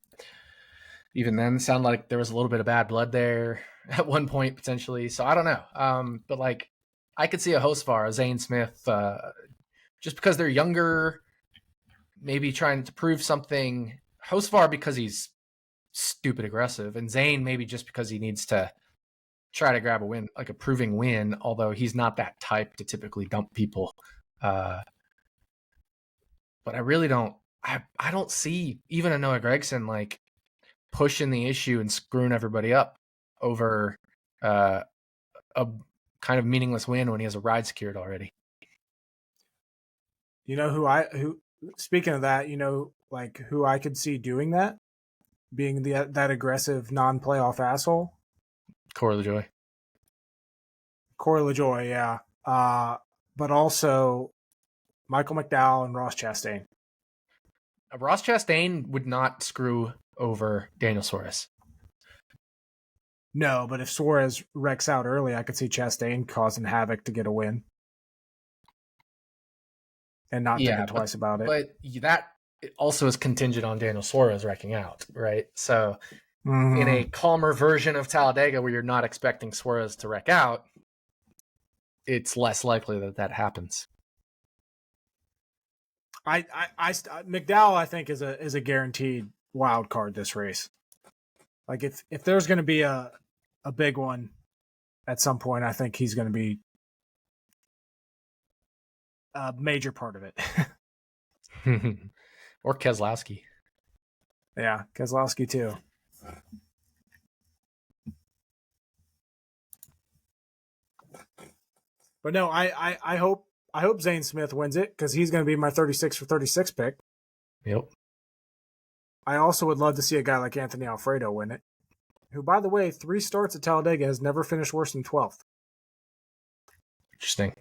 even then, it sounded like there was a little bit of bad blood there at one point potentially. So I don't know. But like I could see a Hocevar, a Zane Smith, just because they're younger, maybe trying to prove something. Hocevar because he's stupid aggressive, and Zane maybe just because he needs to try to grab a win, like a proving win, although he's not that type to typically dump people. But I really don't. I don't see even a Noah Gragson like pushing the issue and screwing everybody up over a kind of meaningless win when he has a ride secured already. You know who speaking of that, you know, like who I could see doing that, being that aggressive non-playoff asshole? Corey LaJoy. Corey LaJoy, yeah. But also Michael McDowell and Ross Chastain. Ross Chastain would not screw over Daniel Suarez. No, but if Suarez wrecks out early, I could see Chastain causing havoc to get a win. And not thinking twice about it. But that also is contingent on Daniel Suarez wrecking out, right? So in a calmer version of Talladega where you're not expecting Suarez to wreck out, it's less likely that happens. McDowell, I think, is a guaranteed wild card this race. Like if there's going to be a big one at some point, I think he's going to be a major part of it. Or Keselowski. Yeah, Keselowski too. But no, I hope Zane Smith wins it because he's going to be my 36 for 36 pick. Yep. I also would love to see a guy like Anthony Alfredo win it, who, by the way, 3 starts at Talladega has never finished worse than 12th. Interesting.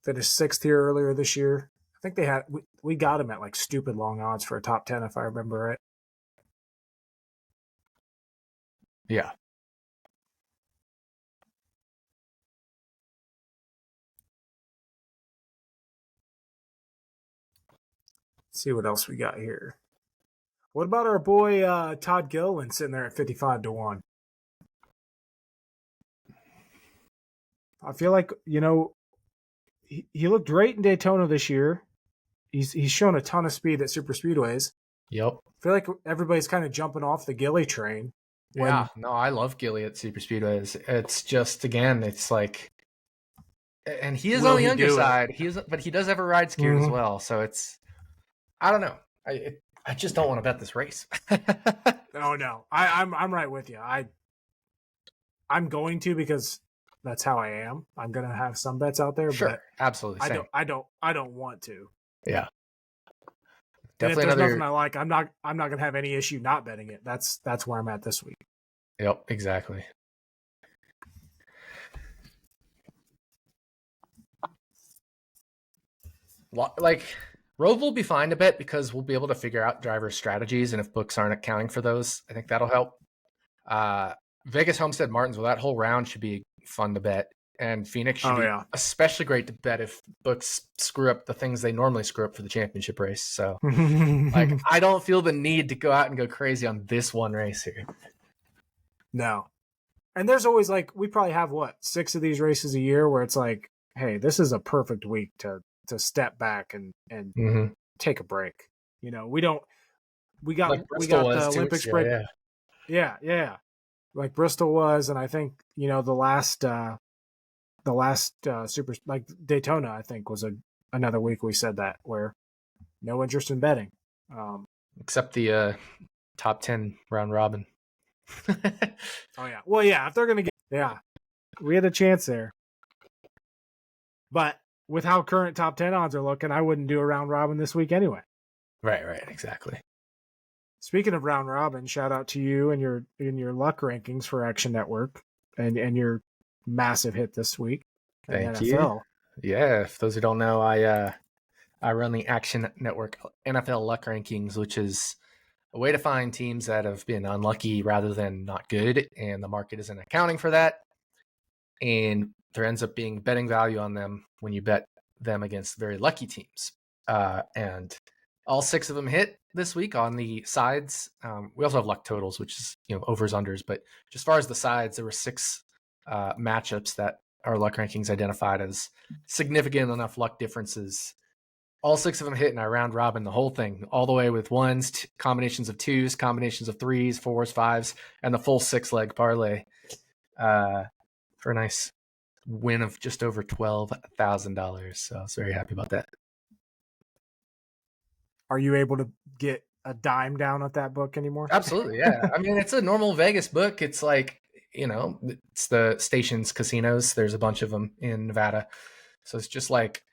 Finished 6th here earlier this year. I think we got him at like stupid long odds for a top 10 if I remember right. Yeah. Let's see what else we got here. What about our boy Todd Gilliland sitting there at 55-1? I feel like, you know, he looked great in Daytona this year. He's shown a ton of speed at super speedways. Yep. I feel like everybody's kind of jumping off the Gilly train. Yeah, no, I love Gilly at super speedways. It's just, again, it's like, and he is on the younger side. But he does have a ride secured as well. So it's, I don't know. I just don't want to bet this race. Oh no, I'm right with you. I'm going to because that's how I am. I'm gonna have some bets out there, sure, but absolutely. Same. I don't want to. Yeah, definitely. And if there's nothing I like, I'm not gonna have any issue not betting it. That's where I'm at this week. Yep, exactly. like Rove will be fine to bet because we'll be able to figure out driver strategies, and if books aren't accounting for those, I think that'll help. Vegas, Homestead, Martinsville, that whole round should be fun to bet, and Phoenix should be especially great to bet if books screw up the things they normally screw up for the championship race. So, like, I don't feel the need to go out and go crazy on this one race here. No. And there's always like, we probably have 6 of these races a year where it's like, hey, this is a perfect week to step back and take a break. You know, we got the Olympic sprint. Yeah. Like Bristol was, and I think, you know, the last super, like Daytona, I think was another week we said that, where no interest in betting. Except the top 10 round robin. Oh yeah. Well, yeah, if they're going to we had a chance there. But with how current top 10 odds are looking, I wouldn't do a round robin this week anyway. Right, exactly. Speaking of round robin, shout out to you and your luck rankings for Action Network and your massive hit this week. Thank you. Yeah, if those who don't know, I run the Action Network NFL luck rankings, which is a way to find teams that have been unlucky rather than not good, and the market isn't accounting for that. And there ends up being betting value on them when you bet them against very lucky teams. And all 6 of them hit this week on the sides. We also have luck totals, which is, you know, overs, unders. But just as far as the sides, there were 6 matchups that our luck rankings identified as significant enough luck differences. All 6 of them hit in our round robin, the whole thing, all the way with 1s, combinations of 2s, combinations of 3s, 4s, 5s, and the full 6-leg parlay for a nice win of just over $12,000. So I was very happy about that. Are you able to get a dime down at that book anymore? Absolutely, yeah. I mean, it's a normal Vegas book. It's like, you know, it's the Stations casinos. There's a bunch of them in Nevada. So it's just like,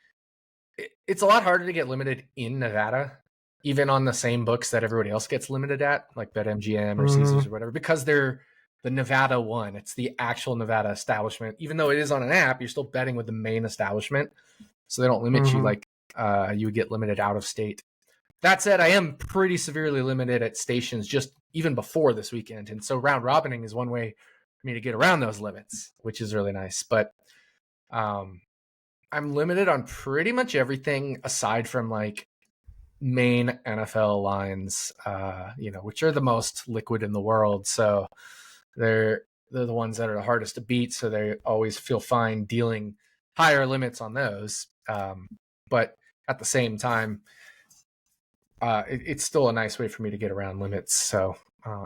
it's a lot harder to get limited in Nevada, even on the same books that everybody else gets limited at, like BetMGM or Caesars or whatever, because they're the Nevada one. It's the actual Nevada establishment. Even though it is on an app, you're still betting with the main establishment. So they don't limit you like you would get limited out of state. That said, I am pretty severely limited at Stations just even before this weekend. And so round robining is one way for me to get around those limits, which is really nice. But I'm limited on pretty much everything aside from like main NFL lines, you know, which are the most liquid in the world. So they're the ones that are the hardest to beat. So they always feel fine dealing higher limits on those. But at the same time, it's still a nice way for me to get around limits. So,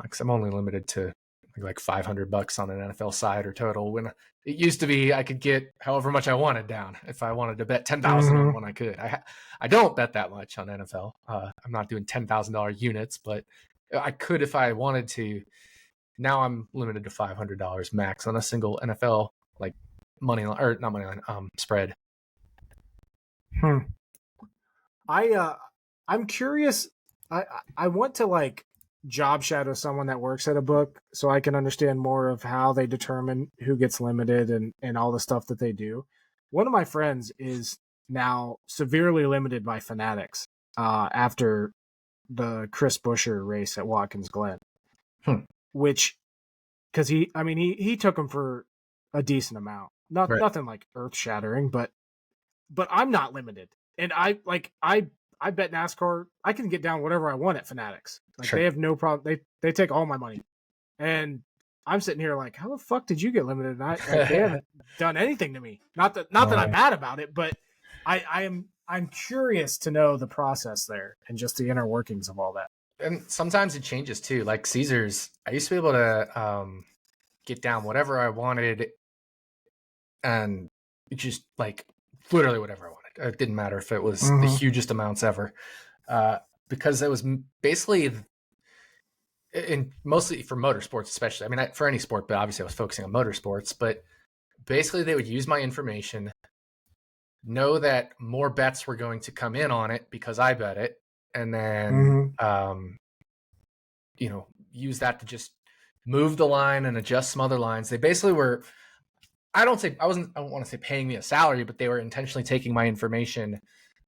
because I'm only limited to like $500 on an NFL side or total, when it used to be I could get however much I wanted down. If I wanted to bet 10,000 on one, I could. I don't bet that much on NFL. I'm not doing $10,000 units, but I could if I wanted to. Now I'm limited to $500 max on a single NFL like money line, or not money line, spread. I'm curious. I want to like job shadow someone that works at a book so I can understand more of how they determine who gets limited and all the stuff that they do. One of my friends is now severely limited by Fanatics after the Chris Buescher race at Watkins Glen, which, because he took him for a decent amount, nothing like earth shattering, but I'm not limited, and I bet NASCAR. I can get down whatever I want at Fanatics. Like they have no problem. They take all my money, and I'm sitting here like, how the fuck did you get limited? And they haven't done anything to me. Not that I'm mad about it, but I'm curious to know the process there and just the inner workings of all that. And sometimes it changes too. Like Caesars, I used to be able to get down whatever I wanted, and just like literally whatever I wanted. It didn't matter if it was the hugest amounts ever, because it was basically, and mostly for motorsports, especially. I mean, for any sport, but obviously I was focusing on motorsports. But basically, they would use my information, know that more bets were going to come in on it because I bet it, and then use that to just move the line and adjust some other lines. They basically were. I don't want to say paying me a salary, but they were intentionally taking my information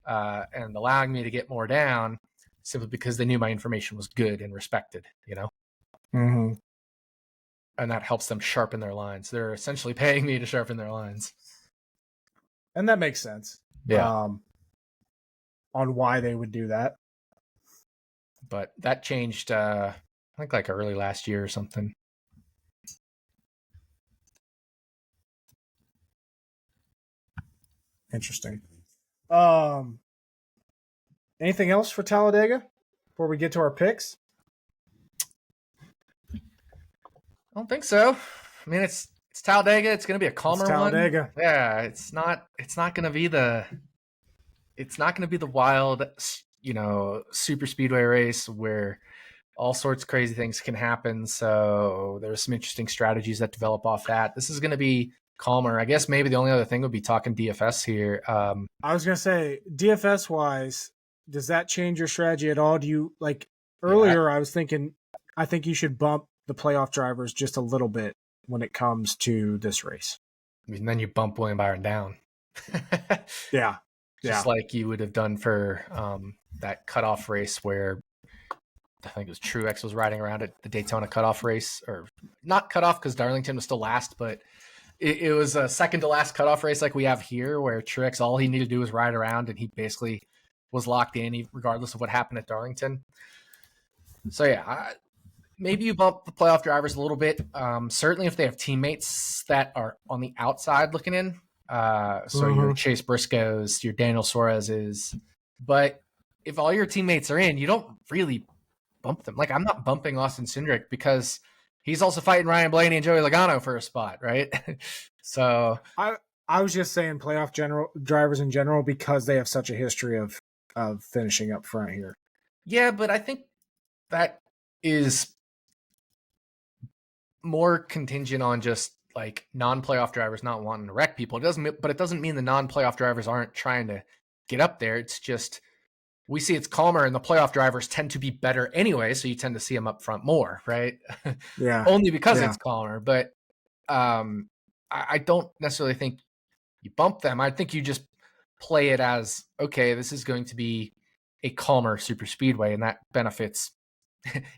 and allowing me to get more down simply because they knew my information was good and respected, Mm-hmm. and that helps them sharpen their lines. They're essentially paying me to sharpen their lines. And that makes sense. Yeah. On why they would do that. But that changed, I think like early last year or something. Interesting. Anything else for Talladega before we get to our picks? I don't think so. I mean, it's Talladega. It's going to be a calmer one. Yeah, it's not going to be the wild, super speedway race where all sorts of crazy things can happen. So there's some interesting strategies that develop off that. This is going to be calmer. I guess maybe the only other thing would be talking DFS here. I was going to say, DFS wise, does that change your strategy at all? Do you earlier? I was thinking, I think you should bump the playoff drivers just a little bit when it comes to this race. I mean, then you bump William Byron down. Yeah. Just like you would have done for that cutoff race where I think it was Truex was riding around at the Daytona cutoff race, or not cutoff because Darlington was still last, but it was a second to last cutoff race like we have here, where Truex, all he needed to do was ride around and he basically was locked in regardless of what happened at Darlington. So yeah, maybe you bump the playoff drivers a little bit. Certainly if they have teammates that are on the outside looking in. So your Chase Briscoes, your Daniel Suarez's, but if all your teammates are in, you don't really bump them. Like, I'm not bumping Austin Cindric because he's also fighting Ryan Blaney and Joey Logano for a spot, right? So I was just saying playoff drivers in general because they have such a history of finishing up front here. Yeah, but I think that is more contingent on just like non-playoff drivers not wanting to wreck people. It doesn't mean the non-playoff drivers aren't trying to get up there. It's just we see it's calmer, and the playoff drivers tend to be better anyway, so you tend to see them up front more, right? Yeah. Only because it's calmer. But I don't necessarily think you bump them. I think you just play it as, okay, this is going to be a calmer super speedway, and that benefits,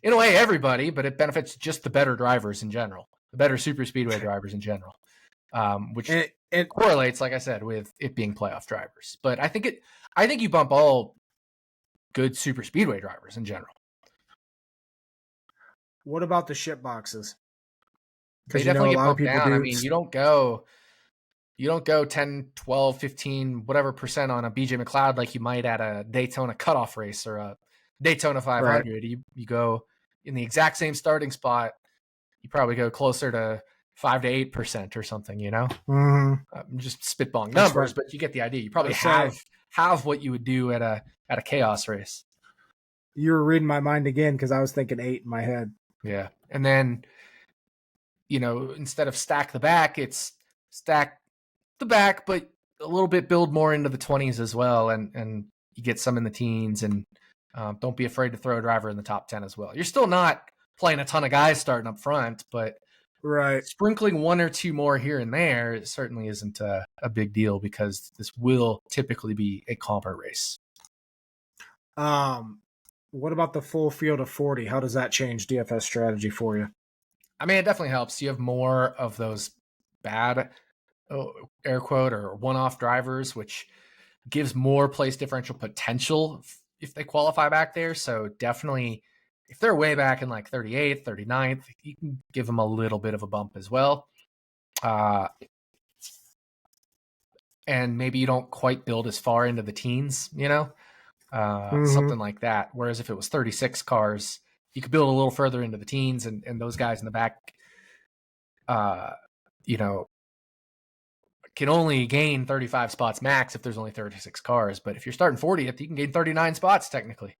in a way, everybody, but it benefits just the better drivers in general, the better super speedway drivers in general, which it correlates, like I said, with it being playoff drivers. But I think you bump all good super speedway drivers in general. What about the ship boxes? They definitely get bumped down. I mean, you don't go 10, 12, 15, whatever percent on a BJ McLeod like you might at a Daytona cutoff race or a Daytona 500. Right. You go in the exact same starting spot. You probably go closer to 5 to 8% or something, I'm just spitballing numbers, but you get the idea. You probably have what you would do at a chaos race. You were reading my mind again because I was thinking 8 in my head. Yeah. And then, instead of stack the back, it's stack the back, but a little bit build more into the 20s as well. And you get some in the teens, and don't be afraid to throw a driver in the top 10 as well. You're still not playing a ton of guys starting up front, but sprinkling one or two more here and there, it certainly isn't a big deal because this will typically be a calmer race. What about the full field of 40? How does that change DFS strategy for you? I mean, it definitely helps. You have more of those bad, air quote, or one-off drivers, which gives more place differential potential if they qualify back there. So definitely, if they're way back in like 38th, 39th, you can give them a little bit of a bump as well. And maybe you don't quite build as far into the teens, something like that. Whereas if it was 36 cars, you could build a little further into the teens, and those guys in the back, can only gain 35 spots max if there's only 36 cars. But if you're starting 40th, you can gain 39 spots technically.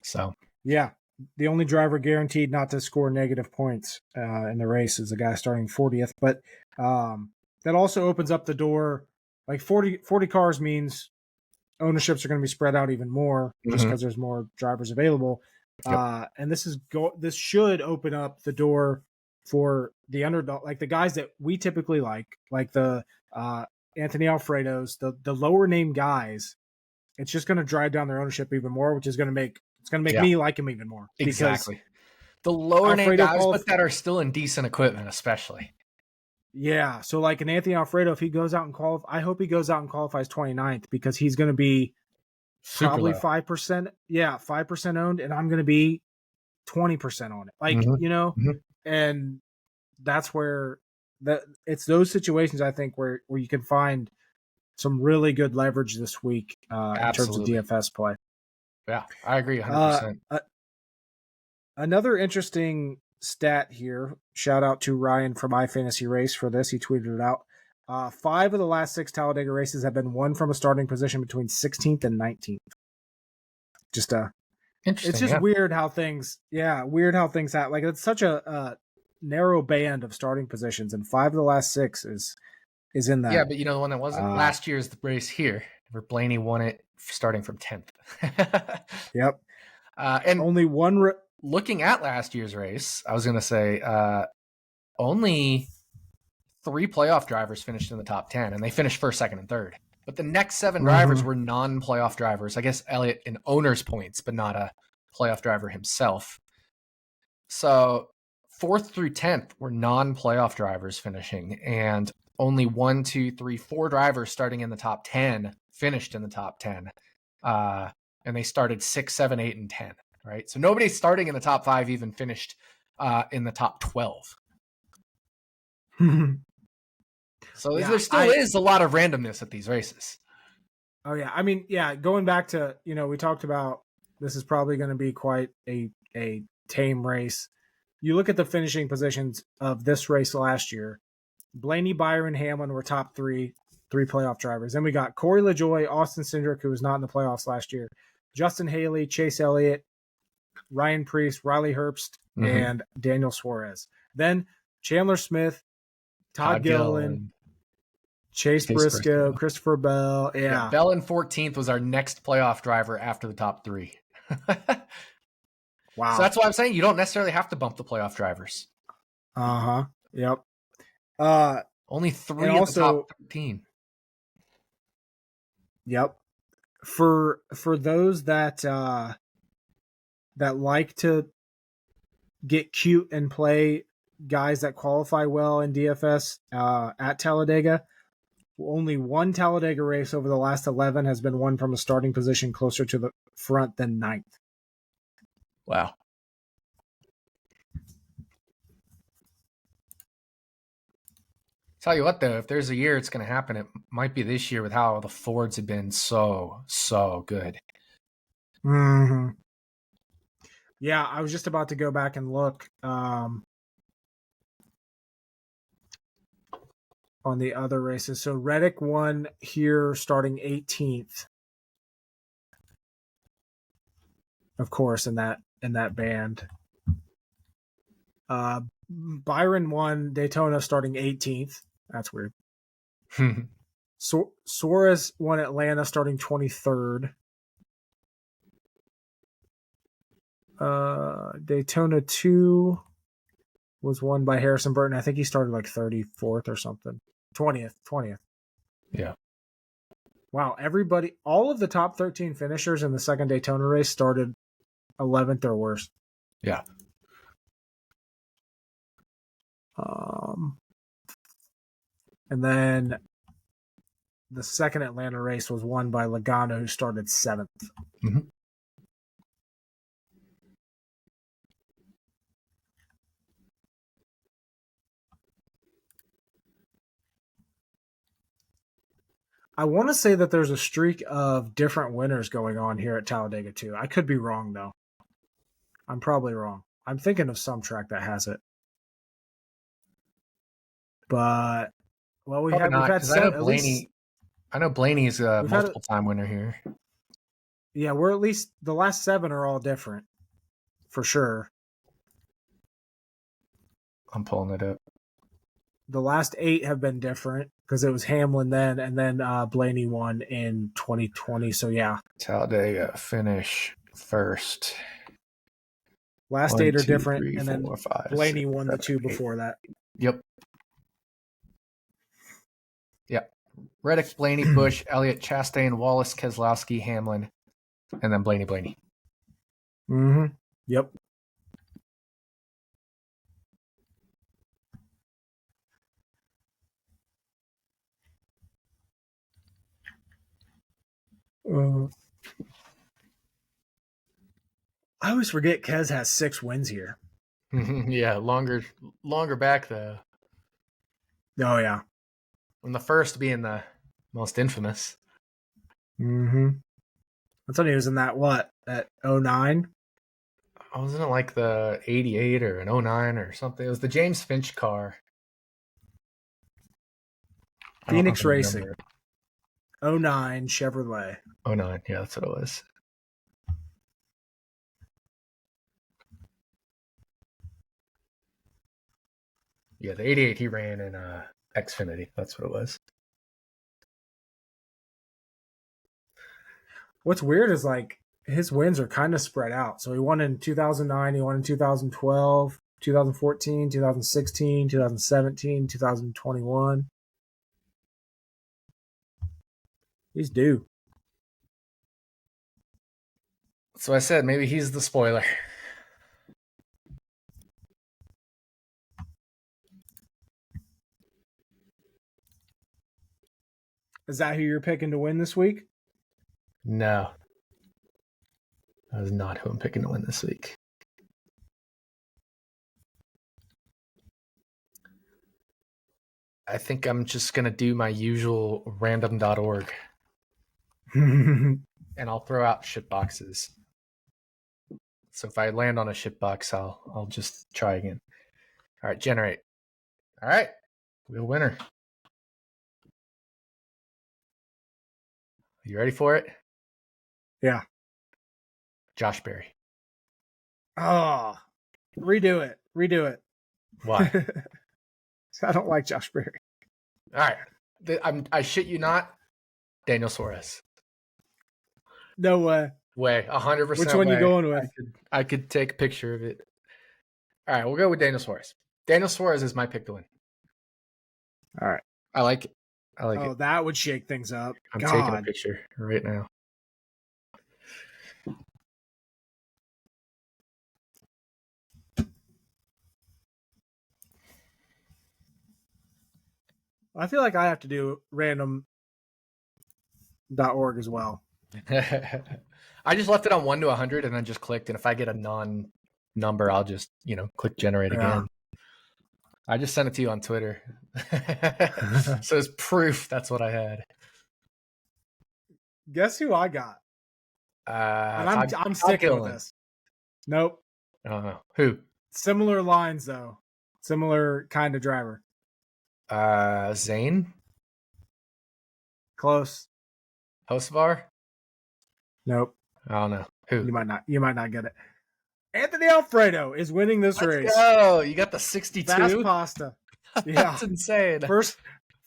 So yeah, the only driver guaranteed not to score negative points in the race is the guy starting 40th. But that also opens up the door. Like 40 cars means ownerships are going to be spread out even more just because there's more drivers available. Yep. And this should open up the door for the underdog, like the guys that we typically like the Anthony Alfredo's, the lower name guys, it's just going to drive down their ownership even more, which is going to make me like him even more. Exactly. The lower name guys, but that are still in decent equipment, especially. Yeah. So like an Anthony Alfredo, if he goes out and I hope he goes out and qualifies 29th, because he's going to be probably 5%. Yeah, 5% owned, and I'm going to be 20% on it. Like, and that's where it's those situations, I think, where you can find some really good leverage this week in terms of DFS play. Yeah, I agree 100%. Another interesting stat here. Shout out to Ryan from iFantasy Race for this. He tweeted it out. 5 of the last 6 Talladega races have been won from a starting position between 16th and 19th. Just it's just weird how things happen. Like, it's such a narrow band of starting positions, and 5 of the last 6 is in that. Yeah, but the one that wasn't last year's race here, where Blaney won it starting from 10th. Yep. And only one. Looking at last year's race, I was going to say only 3 playoff drivers finished in the top 10, and they finished first, second, and third. But the next 7 drivers were non-playoff drivers. I guess Elliott in owner's points, but not a playoff driver himself. So 4th through 10th were non-playoff drivers finishing, and only 1, 2, 3, 4 drivers starting in the top 10 finished in the top 10. And they started 6, 7, 8, and 10. Right, so nobody starting in the top 5 even finished in the top 12. So there still is a lot of randomness at these races. Oh yeah, I mean, yeah. Going back to we talked about this is probably going to be quite a tame race. You look at the finishing positions of this race last year. Blaney, Byron, Hamlin were top 3 playoff drivers. Then we got Corey LaJoie, Austin Cindric, who was not in the playoffs last year, Justin Haley, Chase Elliott, Ryan Preece, Riley Herbst, and Daniel Suarez. Then Chandler Smith, Todd Gilliland, Chase Briscoe, Christopher Bell. Yeah. Bell in 14th was our next playoff driver after the top 3. Wow. So that's why I'm saying you don't necessarily have to bump the playoff drivers. Yep. Only 3 of the top 13. Yep. For those that like to get cute and play guys that qualify well in DFS at Talladega, only one Talladega race over the last 11 has been won from a starting position closer to the front than 9th. Wow. Tell you what, though, if there's a year it's going to happen, it might be this year with how the Fords have been so good. Yeah, I was just about to go back and look on the other races. So Reddick won here starting 18th. Of course, in that band. Byron won Daytona starting 18th. That's weird. Suarez won Atlanta starting 23rd. Daytona 2 was won by Harrison Burton. I think he started like 34th or something. 20th. Yeah. Wow, all of the top 13 finishers in the second Daytona race started 11th or worse. Yeah. And then the second Atlanta race was won by Logano, who started 7th. I want to say that there's a streak of different winners going on here at Talladega too. I could be wrong though. I'm probably wrong. I'm thinking of some track that has it. But we've had Blaney. I know Blaney's a multiple time winner here. Yeah, we're at least the last 7 are all different for sure. I'm pulling it up. The last 8 have been different because it was Hamlin then, and then Blaney won in 2020. So yeah, Talladega finish first. Last 8 are different, and then Blaney won the 2 before that. Yep. Reddick, Blaney, Bush, Elliott, Chastain, Wallace, Keselowski, Hamlin, and then Blaney. Mm-hmm. Yep. I always forget Kez has 6 wins here. Yeah, longer back though. Oh yeah. And the first being the most infamous. Mm-hmm. I thought he was in that at 09? Wasn't it like the 88 or an 09 or something? It was the James Finch car. Phoenix Racing. 09 Chevrolet. 09, yeah, that's what it was. Yeah, the 88 he ran in Xfinity. That's what it was. What's weird is like his wins are kind of spread out. So he won in 2009, he won in 2012, 2014, 2016, 2017, 2021. He's due. So I said maybe he's the spoiler. Is that who you're picking to win this week? No. That is not who I'm picking to win this week. I think I'm just going to do my usual random.org. And I'll throw out shit boxes. So if I land on a shit box, I'll just try again. All right, generate. All right, wheel winner. You ready for it? Yeah. Josh Berry. Oh, redo it. Why? I don't like Josh Berry. All right, I shit you not. Daniel Suarez. No way. 100%. Which one you going with? I could take a picture of it. All right, we'll go with Daniel Suarez. Daniel Suarez is my pick to win. All right. I like it. Oh, that would shake things up. I'm taking a picture right now. I feel like I have to do random.org as well. I just left it on 1 to 100 and then just clicked. And if I get a non-number, I'll just, click generate again. I just sent it to you on Twitter. So it's proof that's what I had. Guess who I got? And I'm sticking with this. Nope. Who? Similar lines though. Similar kind of driver. Zane? Close. Hocevar? Nope. I don't know. Who? You might not get it. Anthony Alfredo is winning this race. Oh, you got the 62? Fast pasta. Yeah. That's insane.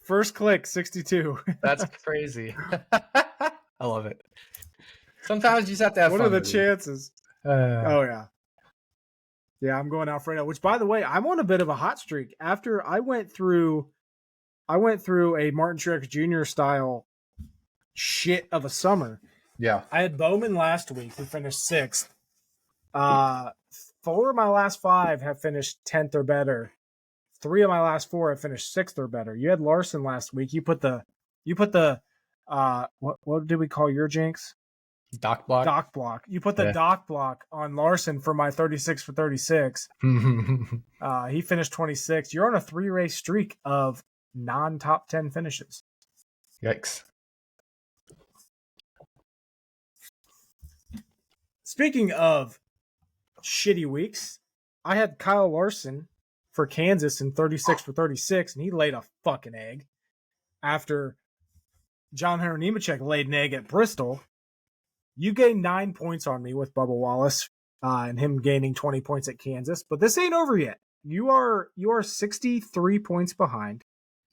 First click, 62. That's crazy. I love it. Sometimes you just have to have fun. What are the chances? Oh, yeah. Yeah, I'm going Alfredo, which, by the way, I'm on a bit of a hot streak. After I went through a Martin Truex Jr. style shit of a summer. Yeah. I had Bowman last week, who finished 6th. 4 of my last 5 have finished 10th or better. 3 of my last 4 have finished 6th or better. You had Larson last week. You put the what did we call your jinx? Doc block. Doc block. You put the doc block on Larson for my 36 for 36. He finished 26. You're on a 3-race streak of non-top 10 finishes. Yikes. Speaking of shitty weeks, I had Kyle Larson for Kansas in 36 for 36, and he laid a fucking egg. After John Hunter Nemechek laid an egg at Bristol, you gained 9 points on me with Bubba Wallace and him gaining 20 points at Kansas. But this ain't over yet. You are 63 points behind.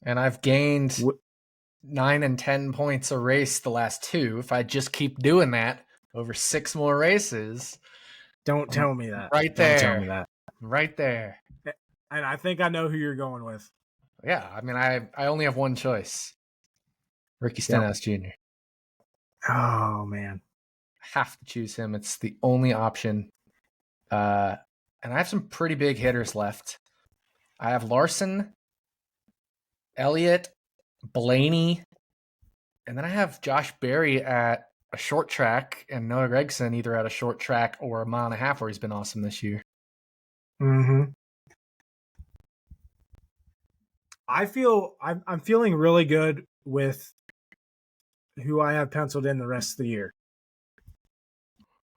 And I've gained 9 and 10 points a race the last 2. If I just keep doing that over 6 more races. Don't tell me that. Right there. Don't tell me that. Right there. And I think I know who you're going with. Yeah, I mean, I only have one choice. Ricky Stenhouse Jr. Oh man. Have to choose him. It's the only option. And I have some pretty big hitters left. I have Larson, Elliott, Blaney, and then I have Josh Berry at a short track and Noah Gregson either at a short track or a mile and a half where he's been awesome this year. Mm-hmm. I'm feeling really good with who I have penciled in the rest of the year.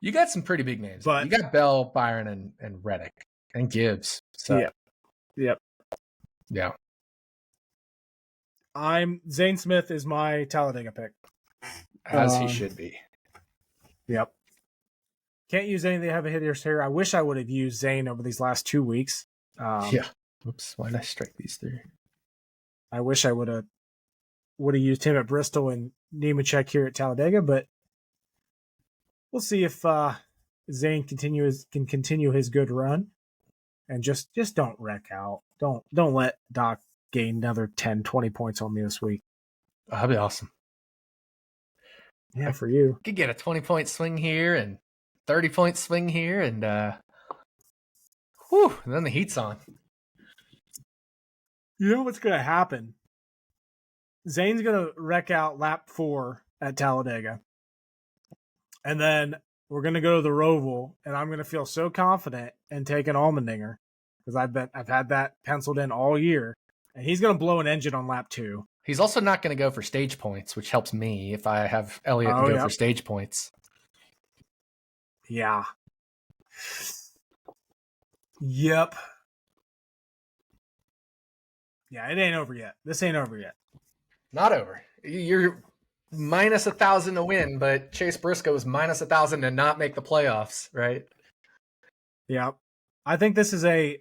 You got some pretty big names. But you got Bell, Byron, and Reddick and Gibbs. So Yep. Zane Smith is my Talladega pick. As he should be. Yep. Can't use any of the heavy hitters here. I wish I would have used Zane over these last 2 weeks. Oops. Why did I strike these three? I wish I would have used him at Bristol and Nemechek here at Talladega, but we'll see if Zane can continue his good run, and just don't wreck out. Don't let Doc gain another 10, 20 points on me this week. That'd be awesome. Yeah, for you. Could get a 20-point swing here and 30-point swing here, and and then the heat's on. You know what's going to happen? Zane's going to wreck out lap 4 at Talladega. And then we're going to go to the Roval, and I'm going to feel so confident and take an Allmendinger because I've had that penciled in all year. And he's going to blow an engine on lap 2. He's also not going to go for stage points, which helps me if I have Elliott go for stage points. Yeah. Yep. Yeah, it ain't over yet. This ain't over yet. Not over. You're minus 1,000 to win, but Chase Briscoe is minus 1,000 to not make the playoffs, right? Yeah. I think this is a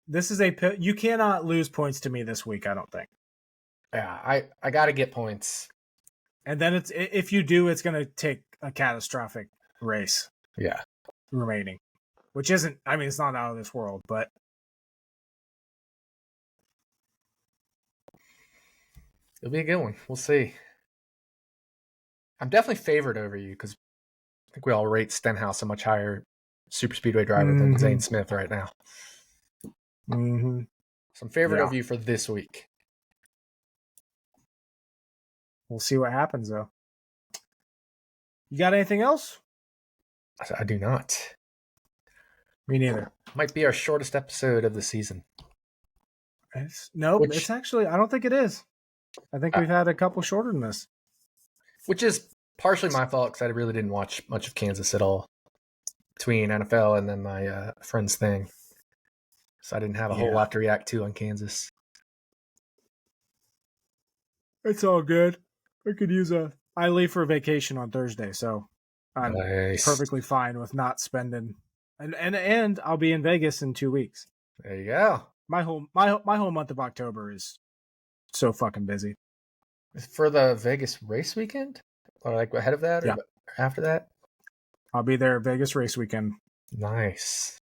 you cannot lose points to me this week, I don't think. Yeah, I got to get points. And then if you do, it's going to take a catastrophic race. Yeah. Remaining. Which isn't, I mean, it's not out of this world, but it'll be a good one. We'll see. I'm definitely favored over you because I think we all rate Stenhouse a much higher super speedway driver than Zane Smith right now. Mm-hmm. So I'm favored over you for this week. We'll see what happens, though. You got anything else? I do not. Me neither. Might be our shortest episode of the season. It's actually, I don't think it is. I think we've had a couple shorter than this. Which is partially my fault because I really didn't watch much of Kansas at all between NFL and then my friend's thing. So I didn't have a whole lot to react to on Kansas. It's all good. I could use I leave for a vacation on Thursday, so I'm perfectly fine with not spending. And I'll be in Vegas in 2 weeks. There you go. My whole month of October is so fucking busy. For the Vegas race weekend? Or like ahead of that? Or after that? I'll be there Vegas race weekend. Nice.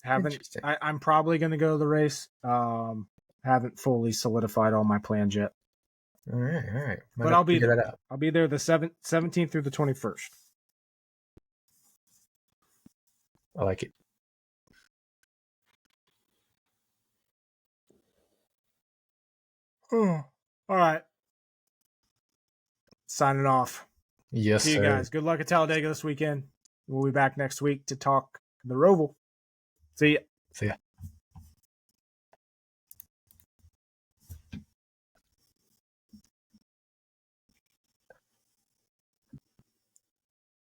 I'm probably going to go to the race. Haven't fully solidified all my plans yet. All right. But I'll be there. I'll be there the 17th through the 21st. I like it. Oh, all right. Signing off. Yes, See you guys. Good luck at Talladega this weekend. We'll be back next week to talk the Roval. See ya.